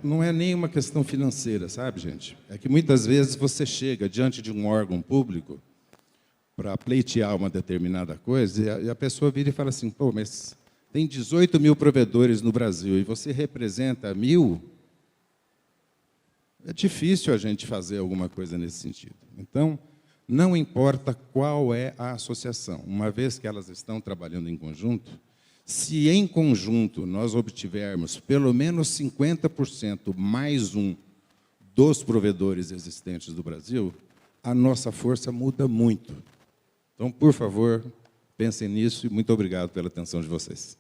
Não é nem uma questão financeira, sabe, gente? É que muitas vezes você chega diante de um órgão público para pleitear uma determinada coisa, e a pessoa vira e fala assim, pô, mas tem 18 mil provedores no Brasil e você representa 1.000? É difícil a gente fazer alguma coisa nesse sentido. Então, não importa qual é a associação, uma vez que elas estão trabalhando em conjunto, se em conjunto nós obtivermos pelo menos 50% mais um dos provedores existentes do Brasil, a nossa força muda muito. Então, por favor, pensem nisso e muito obrigado pela atenção de vocês.